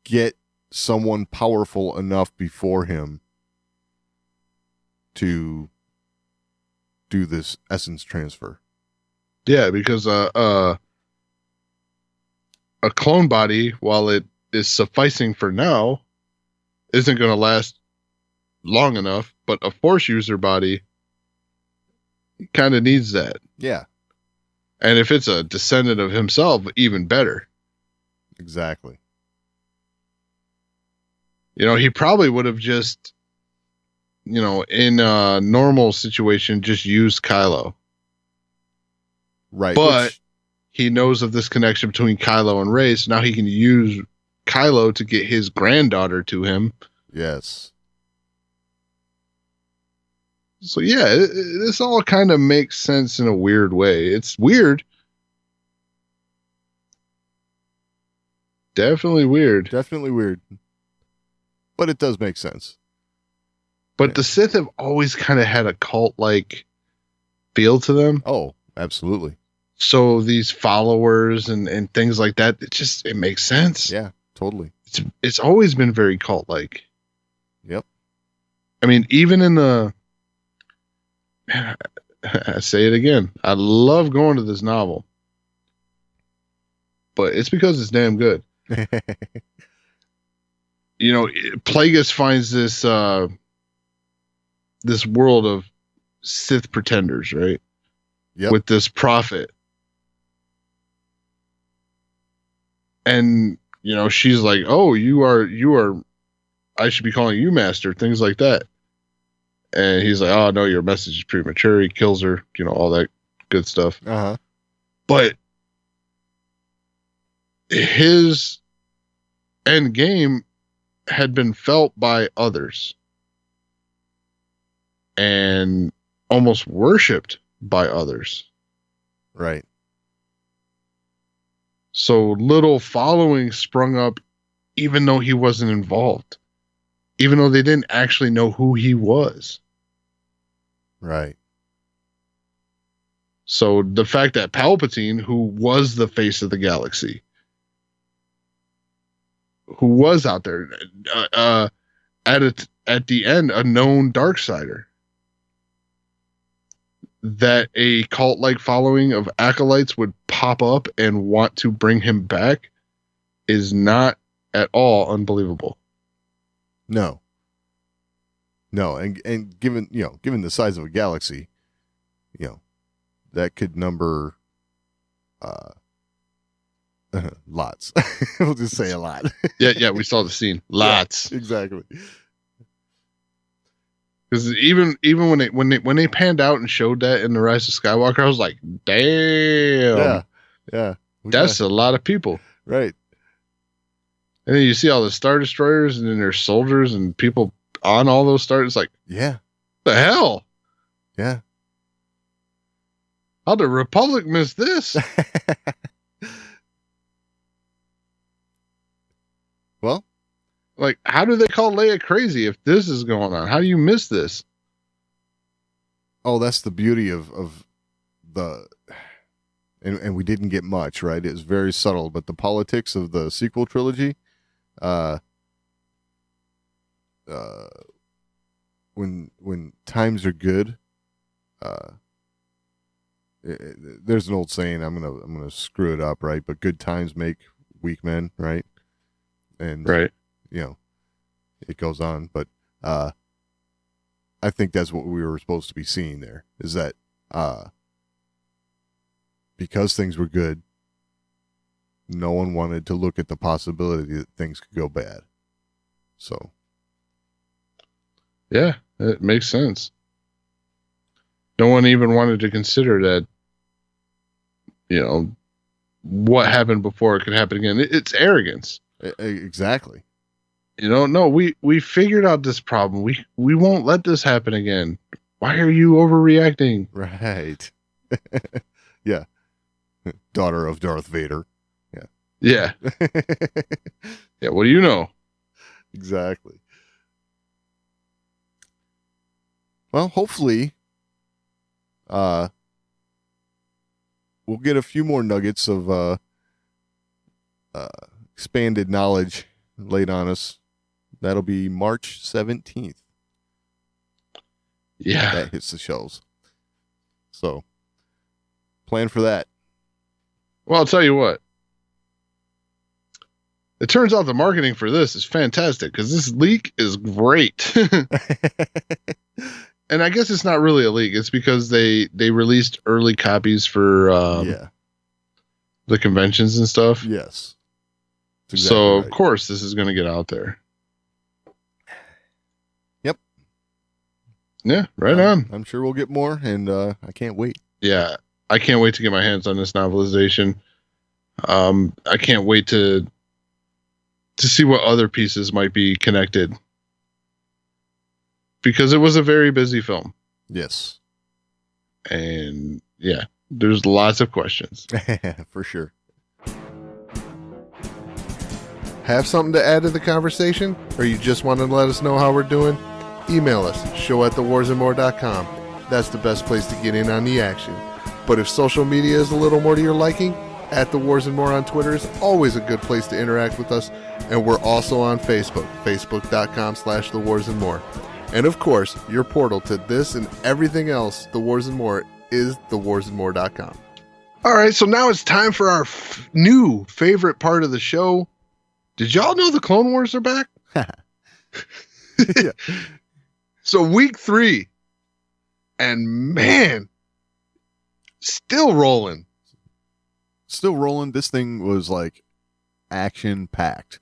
get someone powerful enough before him to do this essence transfer. Yeah, because a clone body, while it is sufficing for now, isn't going to last long enough, but a Force user body kind of needs that. Yeah. And if it's a descendant of himself, even better. Exactly. He probably would have just, in a normal situation, just used Kylo. Right. But he knows of this connection between Kylo and Rey, so now he can use Kylo to get his granddaughter to him. Yes. So yeah, this all kind of makes sense in a weird way. It's weird. Definitely weird. Definitely weird. But it does make sense. But the Sith have always kind of had a cult-like feel to them. Oh, absolutely. So these followers and things like that, it makes sense. Yeah, totally. It's always been very cult-like. Yep. I mean, even in the... I say it again. I love going to this novel. But it's because it's damn good. Plagueis finds this this world of Sith pretenders, right? Yep. With this prophet. And, she's like, "Oh, you are, I should be calling you master," things like that. And he's like, "Oh, no, your message is premature." He kills her, all that good stuff. Uh-huh. But his end game had been felt by others and almost worshipped by others. Right. So little following sprung up, even though he wasn't involved, even though they didn't actually know who he was. Right. So the fact that Palpatine, who was the face of the galaxy, who was out there, at the end, a known Darksider, that a cult-like following of acolytes would pop up and want to bring him back is not at all unbelievable. No. And given the size of a galaxy, that could number lots. We'll just say a lot. yeah, we saw the scene. Lots. Yeah, exactly. Because even when they panned out and showed that in the Rise of Skywalker, I was like, damn. Yeah. That's a lot of people. Right. And then you see all the Star Destroyers, and then there's soldiers and people on all those stars. It's like, yeah. The hell? Yeah. How'd the Republic miss this? Well, like, how do they call Leia crazy if this is going on? How do you miss this? Oh, that's the beauty of the, and we didn't get much, right? It was very subtle, but the politics of the sequel trilogy, when times are good, there's an old saying, I'm gonna screw it up, right? But good times make weak men, right? And right. It goes on, but I think that's what we were supposed to be seeing there, is that because things were good, no one wanted to look at the possibility that things could go bad. So yeah, it makes sense. No one even wanted to consider that, what happened before could happen again. It's arrogance. Exactly. You know, no, we figured out this problem. We won't let this happen again. Why are you overreacting? Right. Yeah. Daughter of Darth Vader. Yeah. Yeah, what do you know? Exactly. Well, hopefully, we'll get a few more nuggets of expanded knowledge laid on us. That'll be March 17th. Yeah. That hits the shelves. So, plan for that. Well, I'll tell you what. It turns out the marketing for this is fantastic because this leak is great. And I guess it's not really a leak. It's because they released early copies for the conventions and stuff. Yes. Exactly so, right. Of course, this is going to get out there. Yep. Yeah, right on. I'm sure we'll get more, and I can't wait. Yeah, I can't wait to get my hands on this novelization. I can't wait to see what other pieces might be connected. Because it was a very busy film. Yes. And yeah, there's lots of questions. For sure. Have something to add to the conversation? Or you just want to let us know how we're doing? Email us, show@thewarsandmore.com. That's the best place to get in on the action. But if social media is a little more to your liking, @TheWarsAndMore on Twitter is always a good place to interact with us. And we're also on Facebook, facebook.com/TheWarsAndMore. And of course, your portal to this and everything else, The Wars and More, is thewarsandmore.com. All right, so now it's time for our new favorite part of the show. Did y'all know the Clone Wars are back? Yeah. So week 3, and man, still rolling. Still rolling. This thing was like action packed,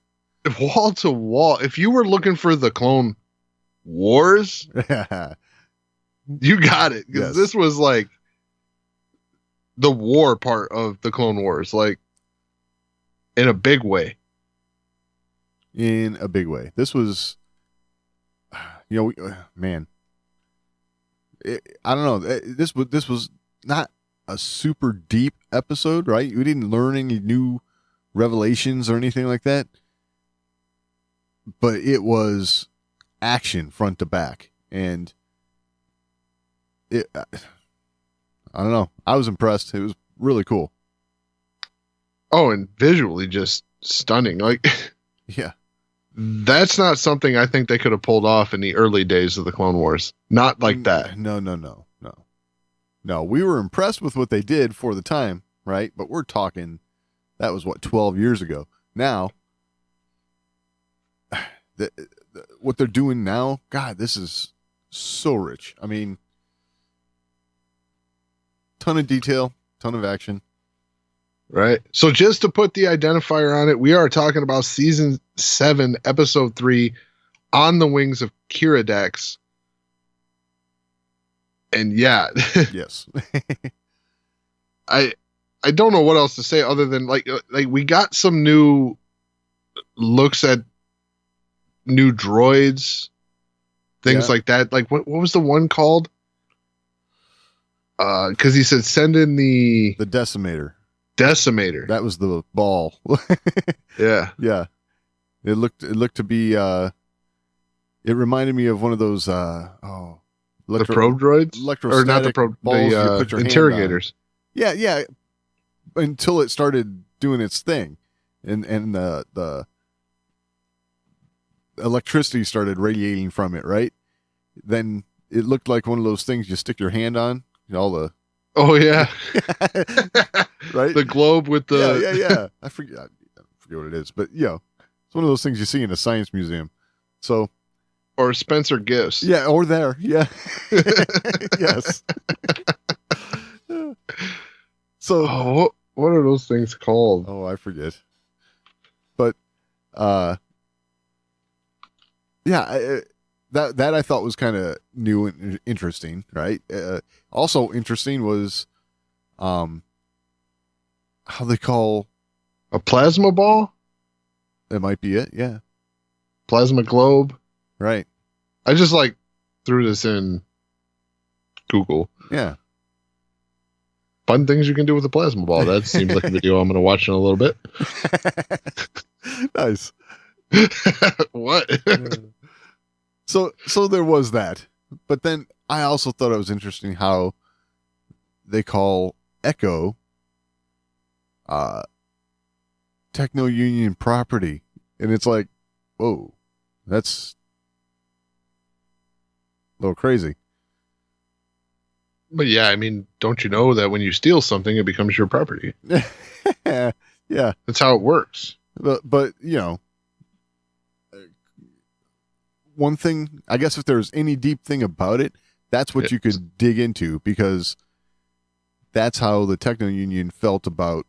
wall to wall. If you were looking for the Clone Wars, you got it, because this was like the war part of the Clone Wars, like in a big way. In a big way. This was, man. I don't know. This was not a super deep episode, right? We didn't learn any new revelations or anything like that. But it was action front to back. And I don't know. I was impressed. It was really cool. Oh, and visually just stunning. Like, yeah. That's not something I think they could have pulled off in the early days of the Clone Wars. Not like that. No, we were impressed with what they did for the time, right? But we're talking, that was 12 years ago. Now, what they're doing now, God, this is so rich. I mean, ton of detail, ton of action. Right. So just to put the identifier on it, we are talking about season 7, episode 3, On the Wings of Kiridax. And yeah. Yes. I don't know what else to say other than like we got some new looks at new droids, things like that. Like what was the one called? Because he said send in the Decimator. That was the ball. Yeah. Yeah. It looked to be it reminded me of one of those the probe droids? Or not the probe, the interrogators. Yeah. Until it started doing its thing. And the electricity started radiating from it, right? Then it looked like one of those things you stick your hand on, all the Oh yeah. Right? The globe with the yeah. I forget what it is, but it's one of those things you see in a science museum. So, or Spencer Gifts. Yeah, or there. Yeah. Yes. So, what are those things called? Oh, I forget. But that I thought was kind of new and interesting, right? Also interesting was how they call a plasma ball. That might be it. Yeah. plasma globe. Right. I just like threw this in Google. Yeah. Fun things you can do with a plasma ball. That seems like a video I'm going to watch in a little bit. Nice. What? So there was that. But then I also thought it was interesting how they call Echo Techno Union property. And it's like, whoa, that's a little crazy. But yeah, I mean, don't you know that when you steal something, it becomes your property? Yeah. That's how it works. But you know, one thing, I guess if there's any deep thing about it, that's what you could dig into, because that's how the Techno Union felt about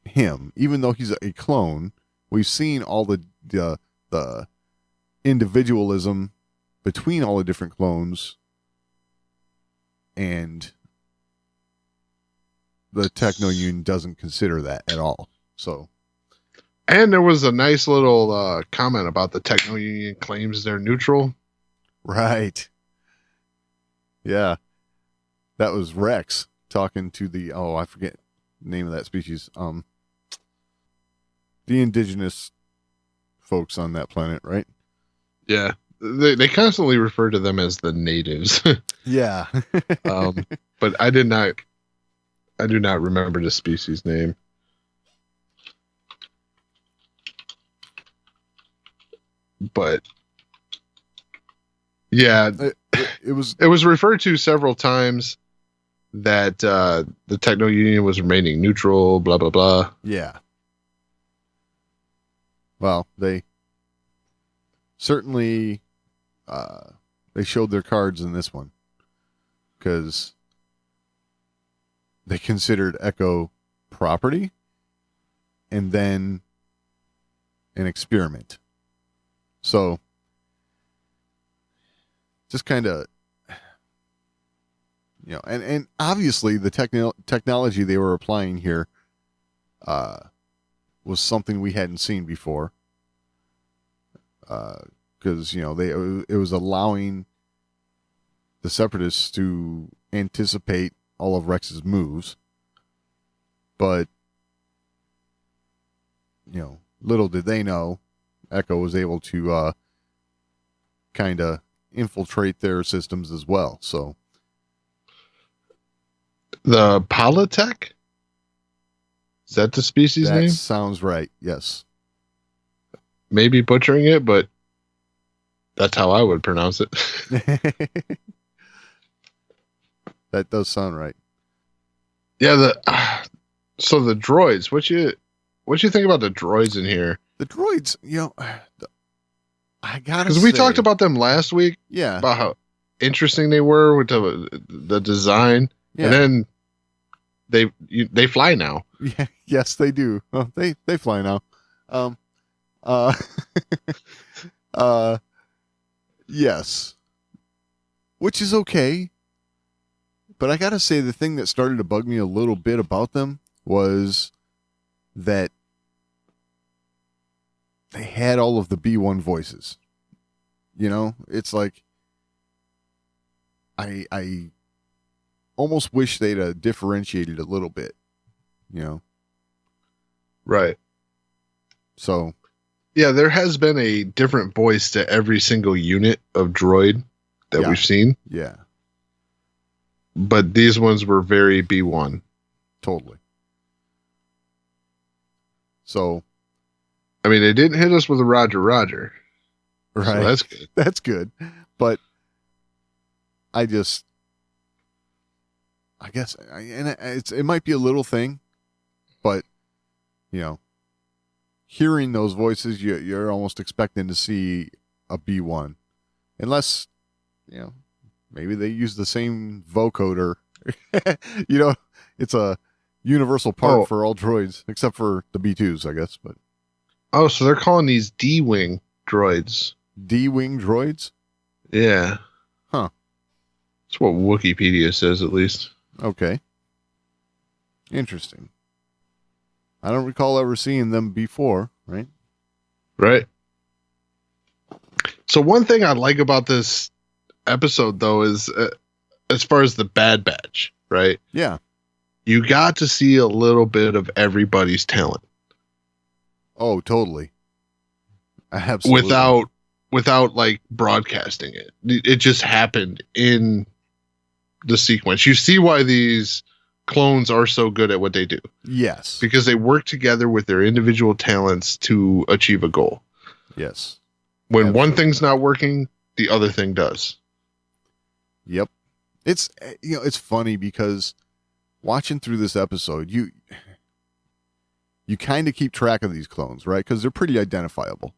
him. Even though he's a clone, we've seen all the individualism between all the different clones, and the Techno Union doesn't consider that at all. So, and there was a nice little comment about the Techno Union claims they're neutral. Right. Yeah. That was Rex talking to the, I forget the name of that species. The indigenous folks on that planet, right? Yeah. They constantly refer to them as the natives. Yeah. But I do not remember the species name. But yeah, it was referred to several times that the Techno Union was remaining neutral, blah blah blah. Yeah. Well, they certainly they showed their cards in this one, because they considered Echo property and then an experiment. So just kind of, you know, and obviously the technology they were applying here was something we hadn't seen before. Because, you know, it was allowing the Separatists to anticipate all of Rex's moves. But, you know, little did they know, Echo was able to kind of infiltrate their systems as well. So the Polytech? Is that the species name? That sounds right, yes. Maybe butchering it, but that's how I would pronounce it. That does sound right. Yeah, so the droids, what you think about the droids in here? The droids, you know, I gotta, because we talked about them last week. Yeah, about how interesting they were with the design, yeah. And then they fly now. Yeah, yes, they do. Oh, they fly now. Yes, which is okay. But I gotta say, the thing that started to bug me a little bit about them was that they had all of the B1 voices. You know, it's like I almost wish they'd differentiated a little bit. You know, right? So, yeah, there has been a different voice to every single unit of droid that we've seen. Yeah. But these ones were very B1. Totally. So, I mean, they didn't hit us with a Roger. Right. So that's good. That's good. But I guess it might be a little thing, but, you know, hearing those voices, you're almost expecting to see a B1. Unless, you know, maybe they use the same vocoder. You know, it's a universal part for all droids, except for the B2s, I guess. But so they're calling these D-Wing droids. D-Wing droids? Yeah. Huh. That's what Wikipedia says, at least. Okay. Interesting. I don't recall ever seeing them before, right? Right. So one thing I like about this episode, though, is as far as the Bad Batch, right? Yeah. You got to see a little bit of everybody's talent. Oh, totally. Absolutely. Without like broadcasting it. It just happened in the sequence. You see why these clones are so good at what they do. Yes. Because they work together with their individual talents to achieve a goal. Yes. When Absolutely. one thing's not working, the other thing does. Yep. It's it's funny because watching through this episode, you kind of keep track of these clones, right? Because they're pretty identifiable.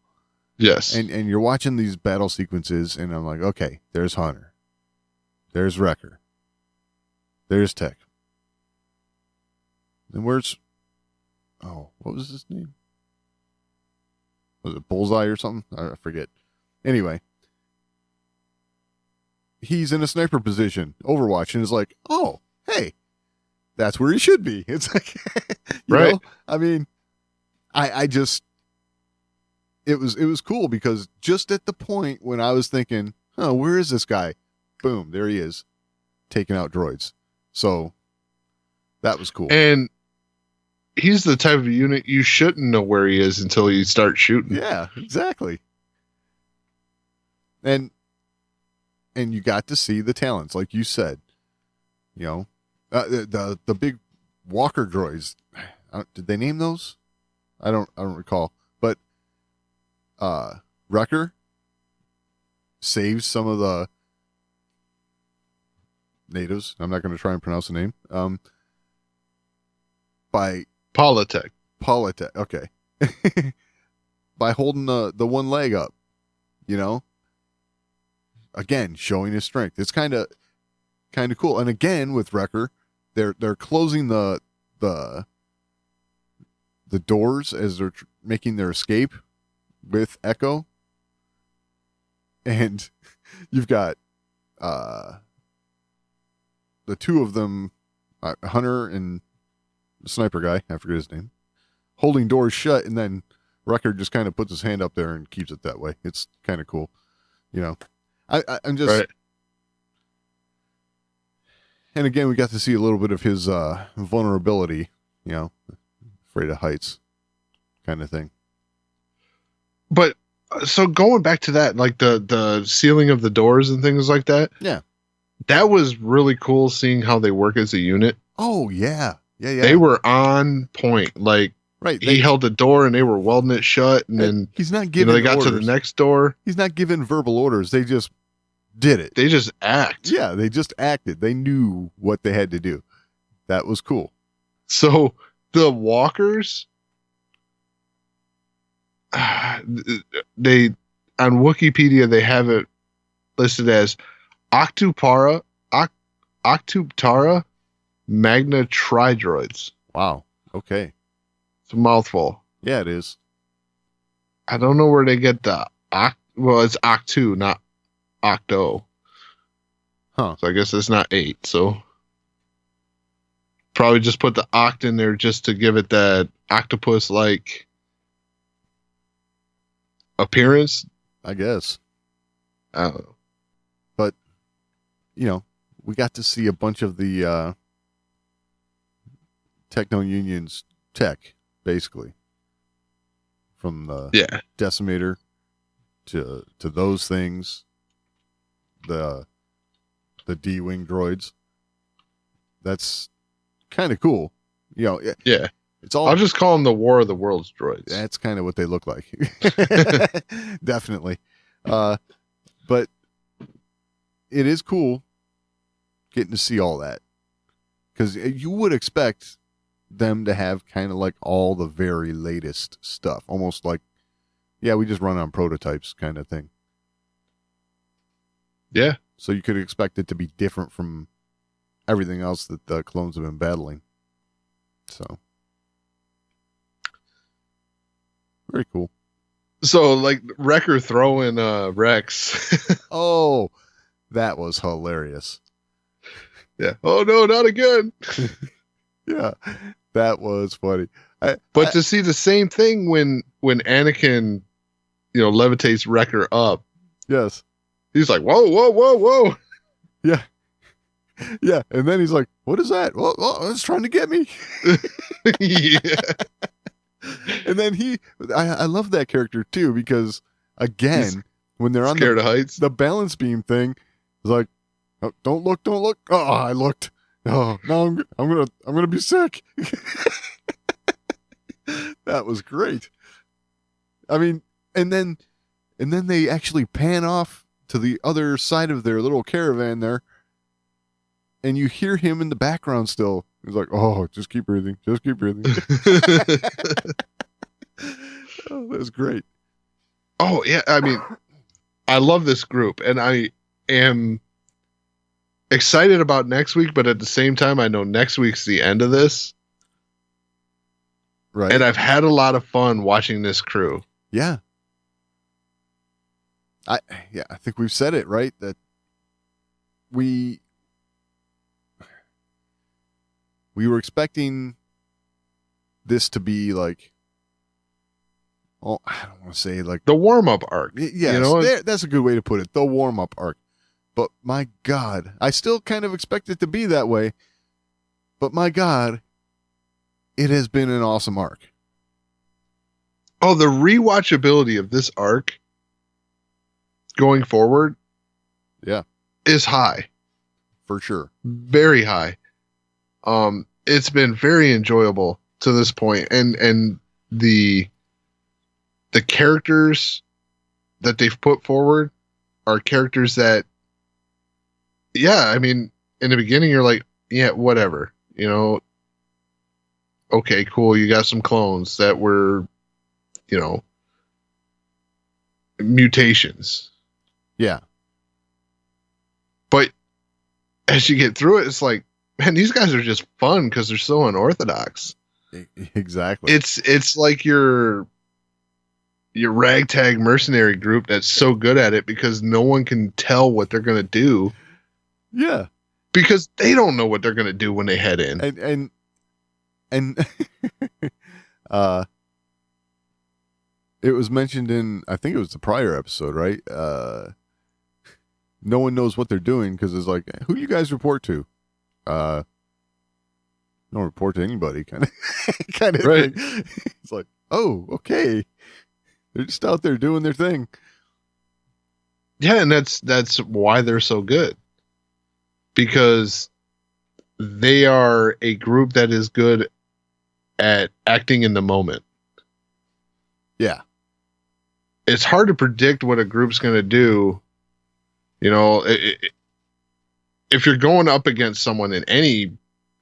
Yes. And you're watching these battle sequences, and I'm like, okay, there's Hunter. There's Wrecker. There's Tech. And where's... Oh, what was his name? Was it Bullseye or something? I forget. Anyway. He's in a sniper position, Overwatch, and is like, oh, hey, that's where he should be. It's like, you right. know? I mean, I just... It was cool because just at the point when I was thinking, oh, where is this guy? Boom, there he is, taking out droids. So that was cool. And he's the type of unit you shouldn't know where he is until you start shooting. Yeah, exactly. And you got to see the talents, like you said. You know, the big walker droids. Did they name those? I don't recall. But Wrecker saves some of the natives. I'm not going to try and pronounce the name. By Politek. Okay. By holding the one leg up, you know. Again, showing his strength. It's kind of cool. And again, with Wrecker, they're closing the doors as they're making their escape with Echo. And you've got the two of them, Hunter and the sniper guy, I forget his name, holding doors shut, and then Wrecker just kind of puts his hand up there and keeps it that way. It's kind of cool. You know, I'm just... Right. And again, we got to see a little bit of his vulnerability, you know, afraid of heights kind of thing. But so going back to that, like the sealing of the doors and things like that. Yeah. That was really cool seeing how they work as a unit. Oh, yeah. Yeah. They were on point. Like, right. He held the door and they were welding it shut. And then he's not giving they got orders. to the next door. He's not giving verbal orders. They just did it. They just act. Yeah, they just acted. They knew what they had to do. That was cool. So the walkers, they on Wikipedia they have it listed as Octuptara Magna Tridroids. Wow. Okay. It's a mouthful. Yeah, it is. I don't know where they get the well, it's Octu, not Octo. Huh. So I guess it's not 8. So probably just put the oct in there just to give it that octopus-like appearance. I guess. I don't know. But, you know, we got to see a bunch of the Techno Union's tech, basically. From the Decimator to those things. The D-Wing droids. That's kind of cool. You know, yeah. It's all. I'll just call them the War of the Worlds droids. That's kind of what they look like. Definitely. But it is cool getting to see all that. Because you would expect them to have kind of like all the very latest stuff. Almost like, yeah, we just run on prototypes kind of thing. Yeah. So you could expect it to be different from everything else that the clones have been battling. So. Very cool. So, like, Wrecker throwing Rex. Oh, that was hilarious. Yeah. Oh, no, not again. Yeah, that was funny. But to see the same thing when Anakin, levitates Wrecker up, Yes. He's like, whoa, whoa, whoa, whoa. Yeah. Yeah. And then he's like, what is that? Well, it's trying to get me. Yeah. And then I love that character too, because again, when they're on Scared of heights. the balance beam thing, it's like, oh, don't look. Oh, I looked. Oh, no, I'm gonna be sick. That was great. I mean, and then they actually pan off to the other side of their little caravan there, and you hear him in the background still. He's like, oh, just keep breathing. Just keep breathing. Oh, that was great. Oh, yeah. I mean, I love this group, and I am excited about next week, but at the same time, I know next week's the end of this. Right. And I've had a lot of fun watching this crew. Yeah. I think we've said it, right? That we were expecting this to be like, oh, I don't want to say like the warm-up arc. Yes, you know? That's a good way to put it. The warm-up arc. But my God, I still kind of expect it to be that way. But my God, it has been an awesome arc. Oh, the rewatchability of this arc going forward, is high. For sure. Very high. It's been very enjoyable to this point, and the characters that they've put forward are characters that, I mean, in the beginning you're like, yeah, whatever, you know, okay, cool, you got some clones that were, you know, mutations. Yeah. But as you get through it, it's like, man, these guys are just fun because they're so unorthodox. Exactly. It's like your ragtag mercenary group that's so good at it because no one can tell what they're going to do. Yeah. Because they don't know what they're going to do when they head in. And it was mentioned in, I think it was the prior episode, right? No one knows what they're doing because it's like, who do you guys report to? Don't report to anybody, kind of right. thing. It's like, oh, okay. They're just out there doing their thing. Yeah, and that's why they're so good. Because they are a group that is good at acting in the moment. Yeah. It's hard to predict what a group's going to do. You know, if you're going up against someone in any,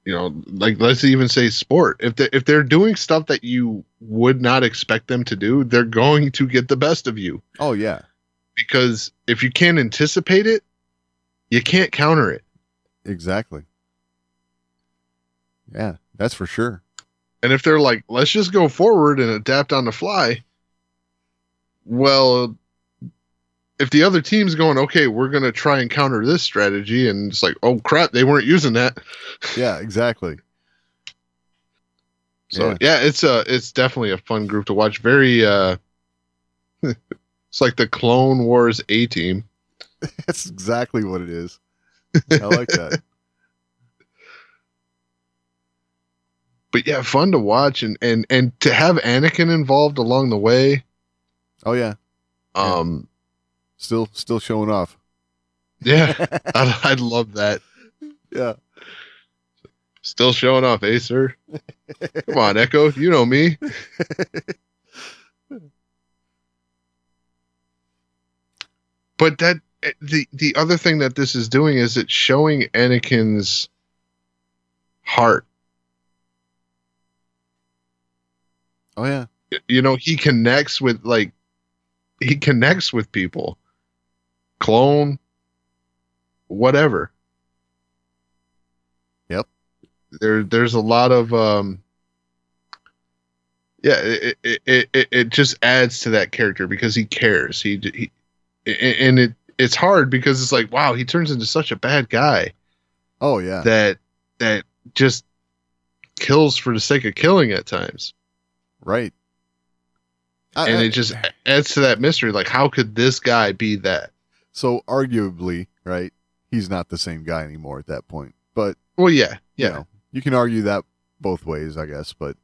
you know, like let's even say sport, if they're doing stuff that you would not expect them to do, they're going to get the best of you. Oh, yeah. Because if you can't anticipate it, you can't counter it. Exactly. Yeah, that's for sure. And if they're like, let's just go forward and adapt on the fly, well, if the other team's going, okay, we're going to try and counter this strategy, and it's like, oh crap, they weren't using that. Yeah, exactly. So yeah, it's definitely a fun group to watch. Very, it's like the Clone Wars A-Team. That's exactly what it is. I like that. But yeah, fun to watch and to have Anakin involved along the way. Oh yeah. Still showing off. Yeah, I'd love that. Yeah. Still showing off, eh, sir? Come on, Echo. You know me. But that the other thing that this is doing is it's showing Anakin's heart. Oh yeah. You know, he connects with people. Clone, whatever. Yep. There's a lot of it just adds to that character because he cares. It's hard because it's like, wow, he turns into such a bad guy. Oh yeah. That just kills for the sake of killing at times. Right. And it just adds to that mystery. Like, how could this guy be that? So arguably, right, he's not the same guy anymore at that point. But well, yeah. You can argue that both ways, I guess. But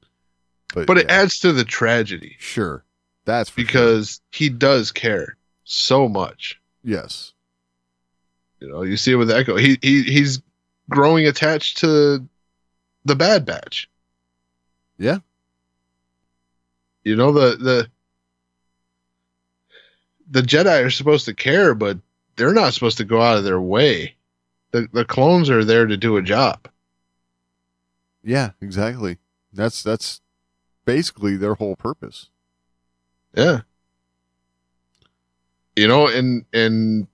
it adds to the tragedy. Sure, that's because he does care so much. Yes. You see it with Echo. He's growing attached to the Bad Batch. Yeah. The Jedi are supposed to care, but they're not supposed to go out of their way. The clones are there to do a job. Yeah, exactly. That's basically their whole purpose. Yeah. And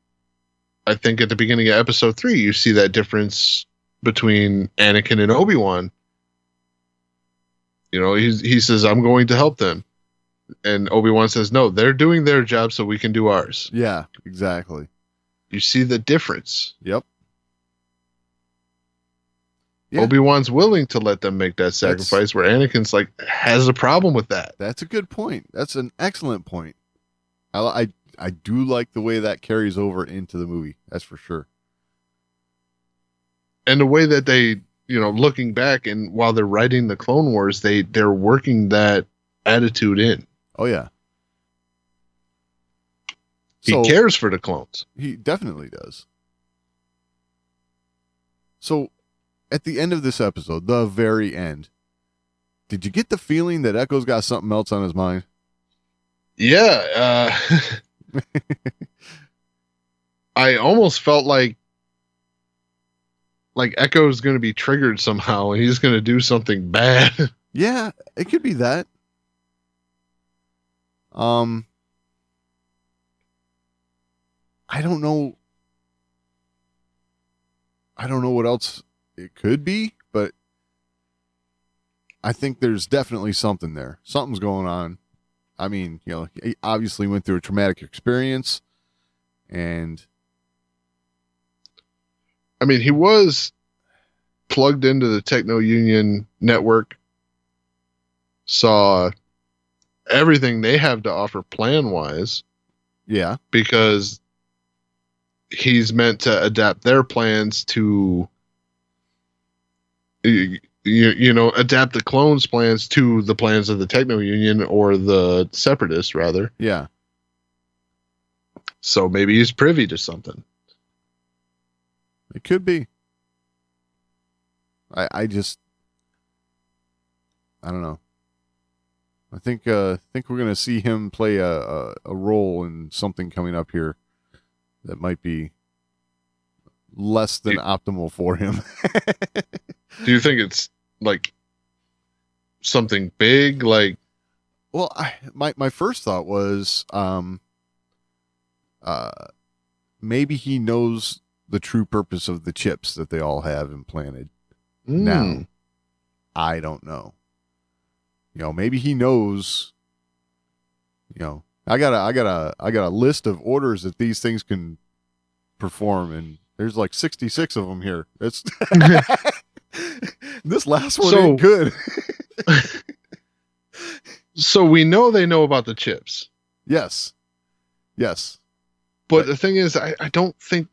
I think at the beginning of episode 3, you see that difference between Anakin and Obi-Wan. He says, I'm going to help them. And Obi-Wan says, no, they're doing their job so we can do ours. Yeah, exactly. You see the difference. Yep. Yeah. Obi-Wan's willing to let them make that sacrifice, where Anakin's has a problem with that. That's a good point. That's an excellent point. I do like the way that carries over into the movie. That's for sure. And the way that they, looking back and while they're writing the Clone Wars, they're working that attitude in. Oh yeah. He cares for the clones. He definitely does. So at the end of this episode, the very end, did you get the feeling that Echo's got something else on his mind? Yeah. I almost felt like Echo's going to be triggered somehow and he's going to do something bad. Yeah, it could be that. I don't know. I don't know what else it could be, but I think there's definitely something there. Something's going on. I mean, he obviously went through a traumatic experience, and I mean, he was plugged into the Techno Union network, saw everything they have to offer plan-wise. Yeah. Because he's meant to adapt their plans to, adapt the clones' plans to the plans of the Techno Union or the Separatists, rather. Yeah. So maybe he's privy to something. It could be. I don't know. I think we're gonna see him play a role in something coming up here that might be less than optimal for him. Do you think it's something big? Well, my first thought was maybe he knows the true purpose of the chips that they all have implanted. Now, I don't know. Maybe he knows. I got a list of orders that these things can perform, and there's 66 of them here. It's this last one ain't good. So we know they know about the chips. Yes. But the thing is, I don't think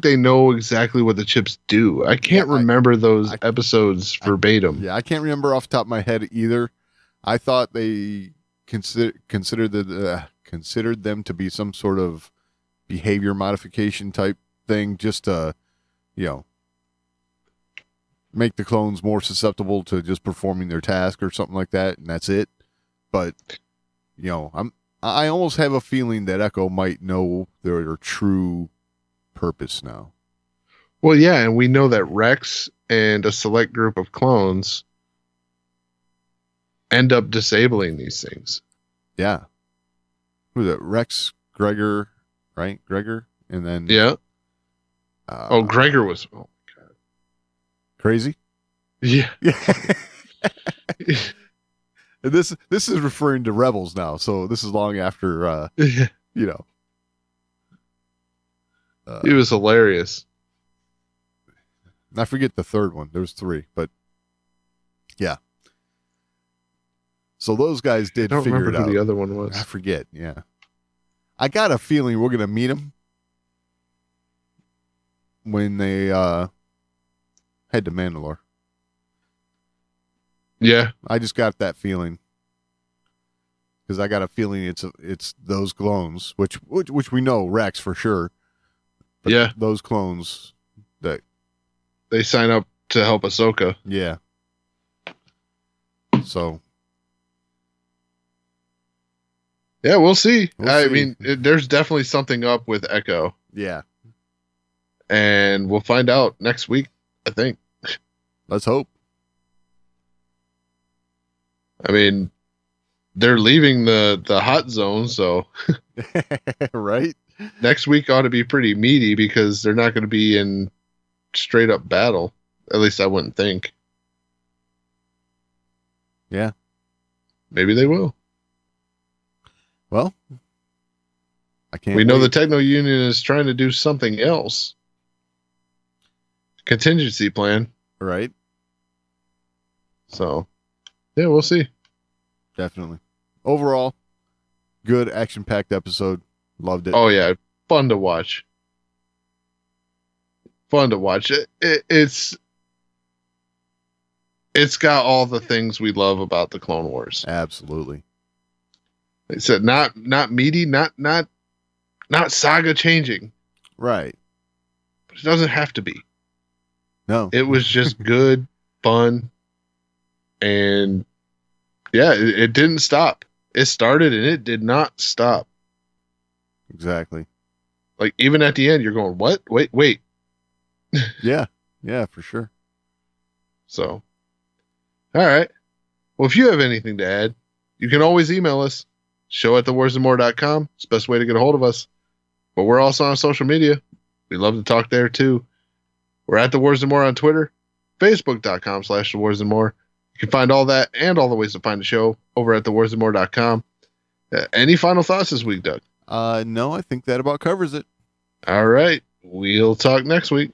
they know exactly what the chips do. I can't remember those episodes verbatim. I can't remember off the top of my head either. I thought they considered them to be some sort of behavior modification type thing, just to, make the clones more susceptible to just performing their task or something like that, and that's it. But I almost have a feeling that Echo might know their true purpose now. Well, yeah, and we know that Rex and a select group of clones end up disabling these things. Yeah. Who's it? Rex, Gregor, right? Gregor, and then yeah. Gregor was. Oh my god. Crazy. Yeah. This is referring to Rebels now, so this is long after. He was hilarious. I forget the third one. There was 3, but yeah. So those guys did I don't figure remember it out. who the other one was. I forget. Yeah. I got a feeling we're going to meet them when they head to Mandalore. Yeah. I just got that feeling. Because I got a feeling it's those clones, which we know Rex for sure. But yeah. Those clones that they sign up to help Ahsoka. Yeah. So. Yeah, we'll see. We'll see. mean, there's definitely something up with Echo. Yeah. And we'll find out next week, I think. Let's hope. I mean, they're leaving the hot zone, so. Right? Next week ought to be pretty meaty because they're not going to be in straight up battle. At least I wouldn't think. Yeah. Maybe they will. Well, I can't. We know the Techno Union is trying to do something else. Contingency plan. Right. So, yeah, we'll see. Definitely. Overall, good action-packed episode. Loved it. Oh, yeah. Fun to watch. Fun to watch. It's got all the things we love about the Clone Wars. Absolutely. Like I said, not meaty, not saga changing. Right. But it doesn't have to be. No. It was just good, fun, and yeah, it didn't stop. It started and it did not stop. Exactly. Like even at the end, you're going, "What? Wait." Yeah, for sure. So, all right. Well, if you have anything to add, you can always email us. show@thewarsandmore.com. It's the best way to get a hold of us. But we're also on social media. We love to talk there too. We're at The Wars and More on Twitter, facebook.com/thewarsandmore. You can find all that and all the ways to find the show over at thewarsandmore.com. Any final thoughts this week, Doug? No, I think that about covers it. All right. We'll talk next week.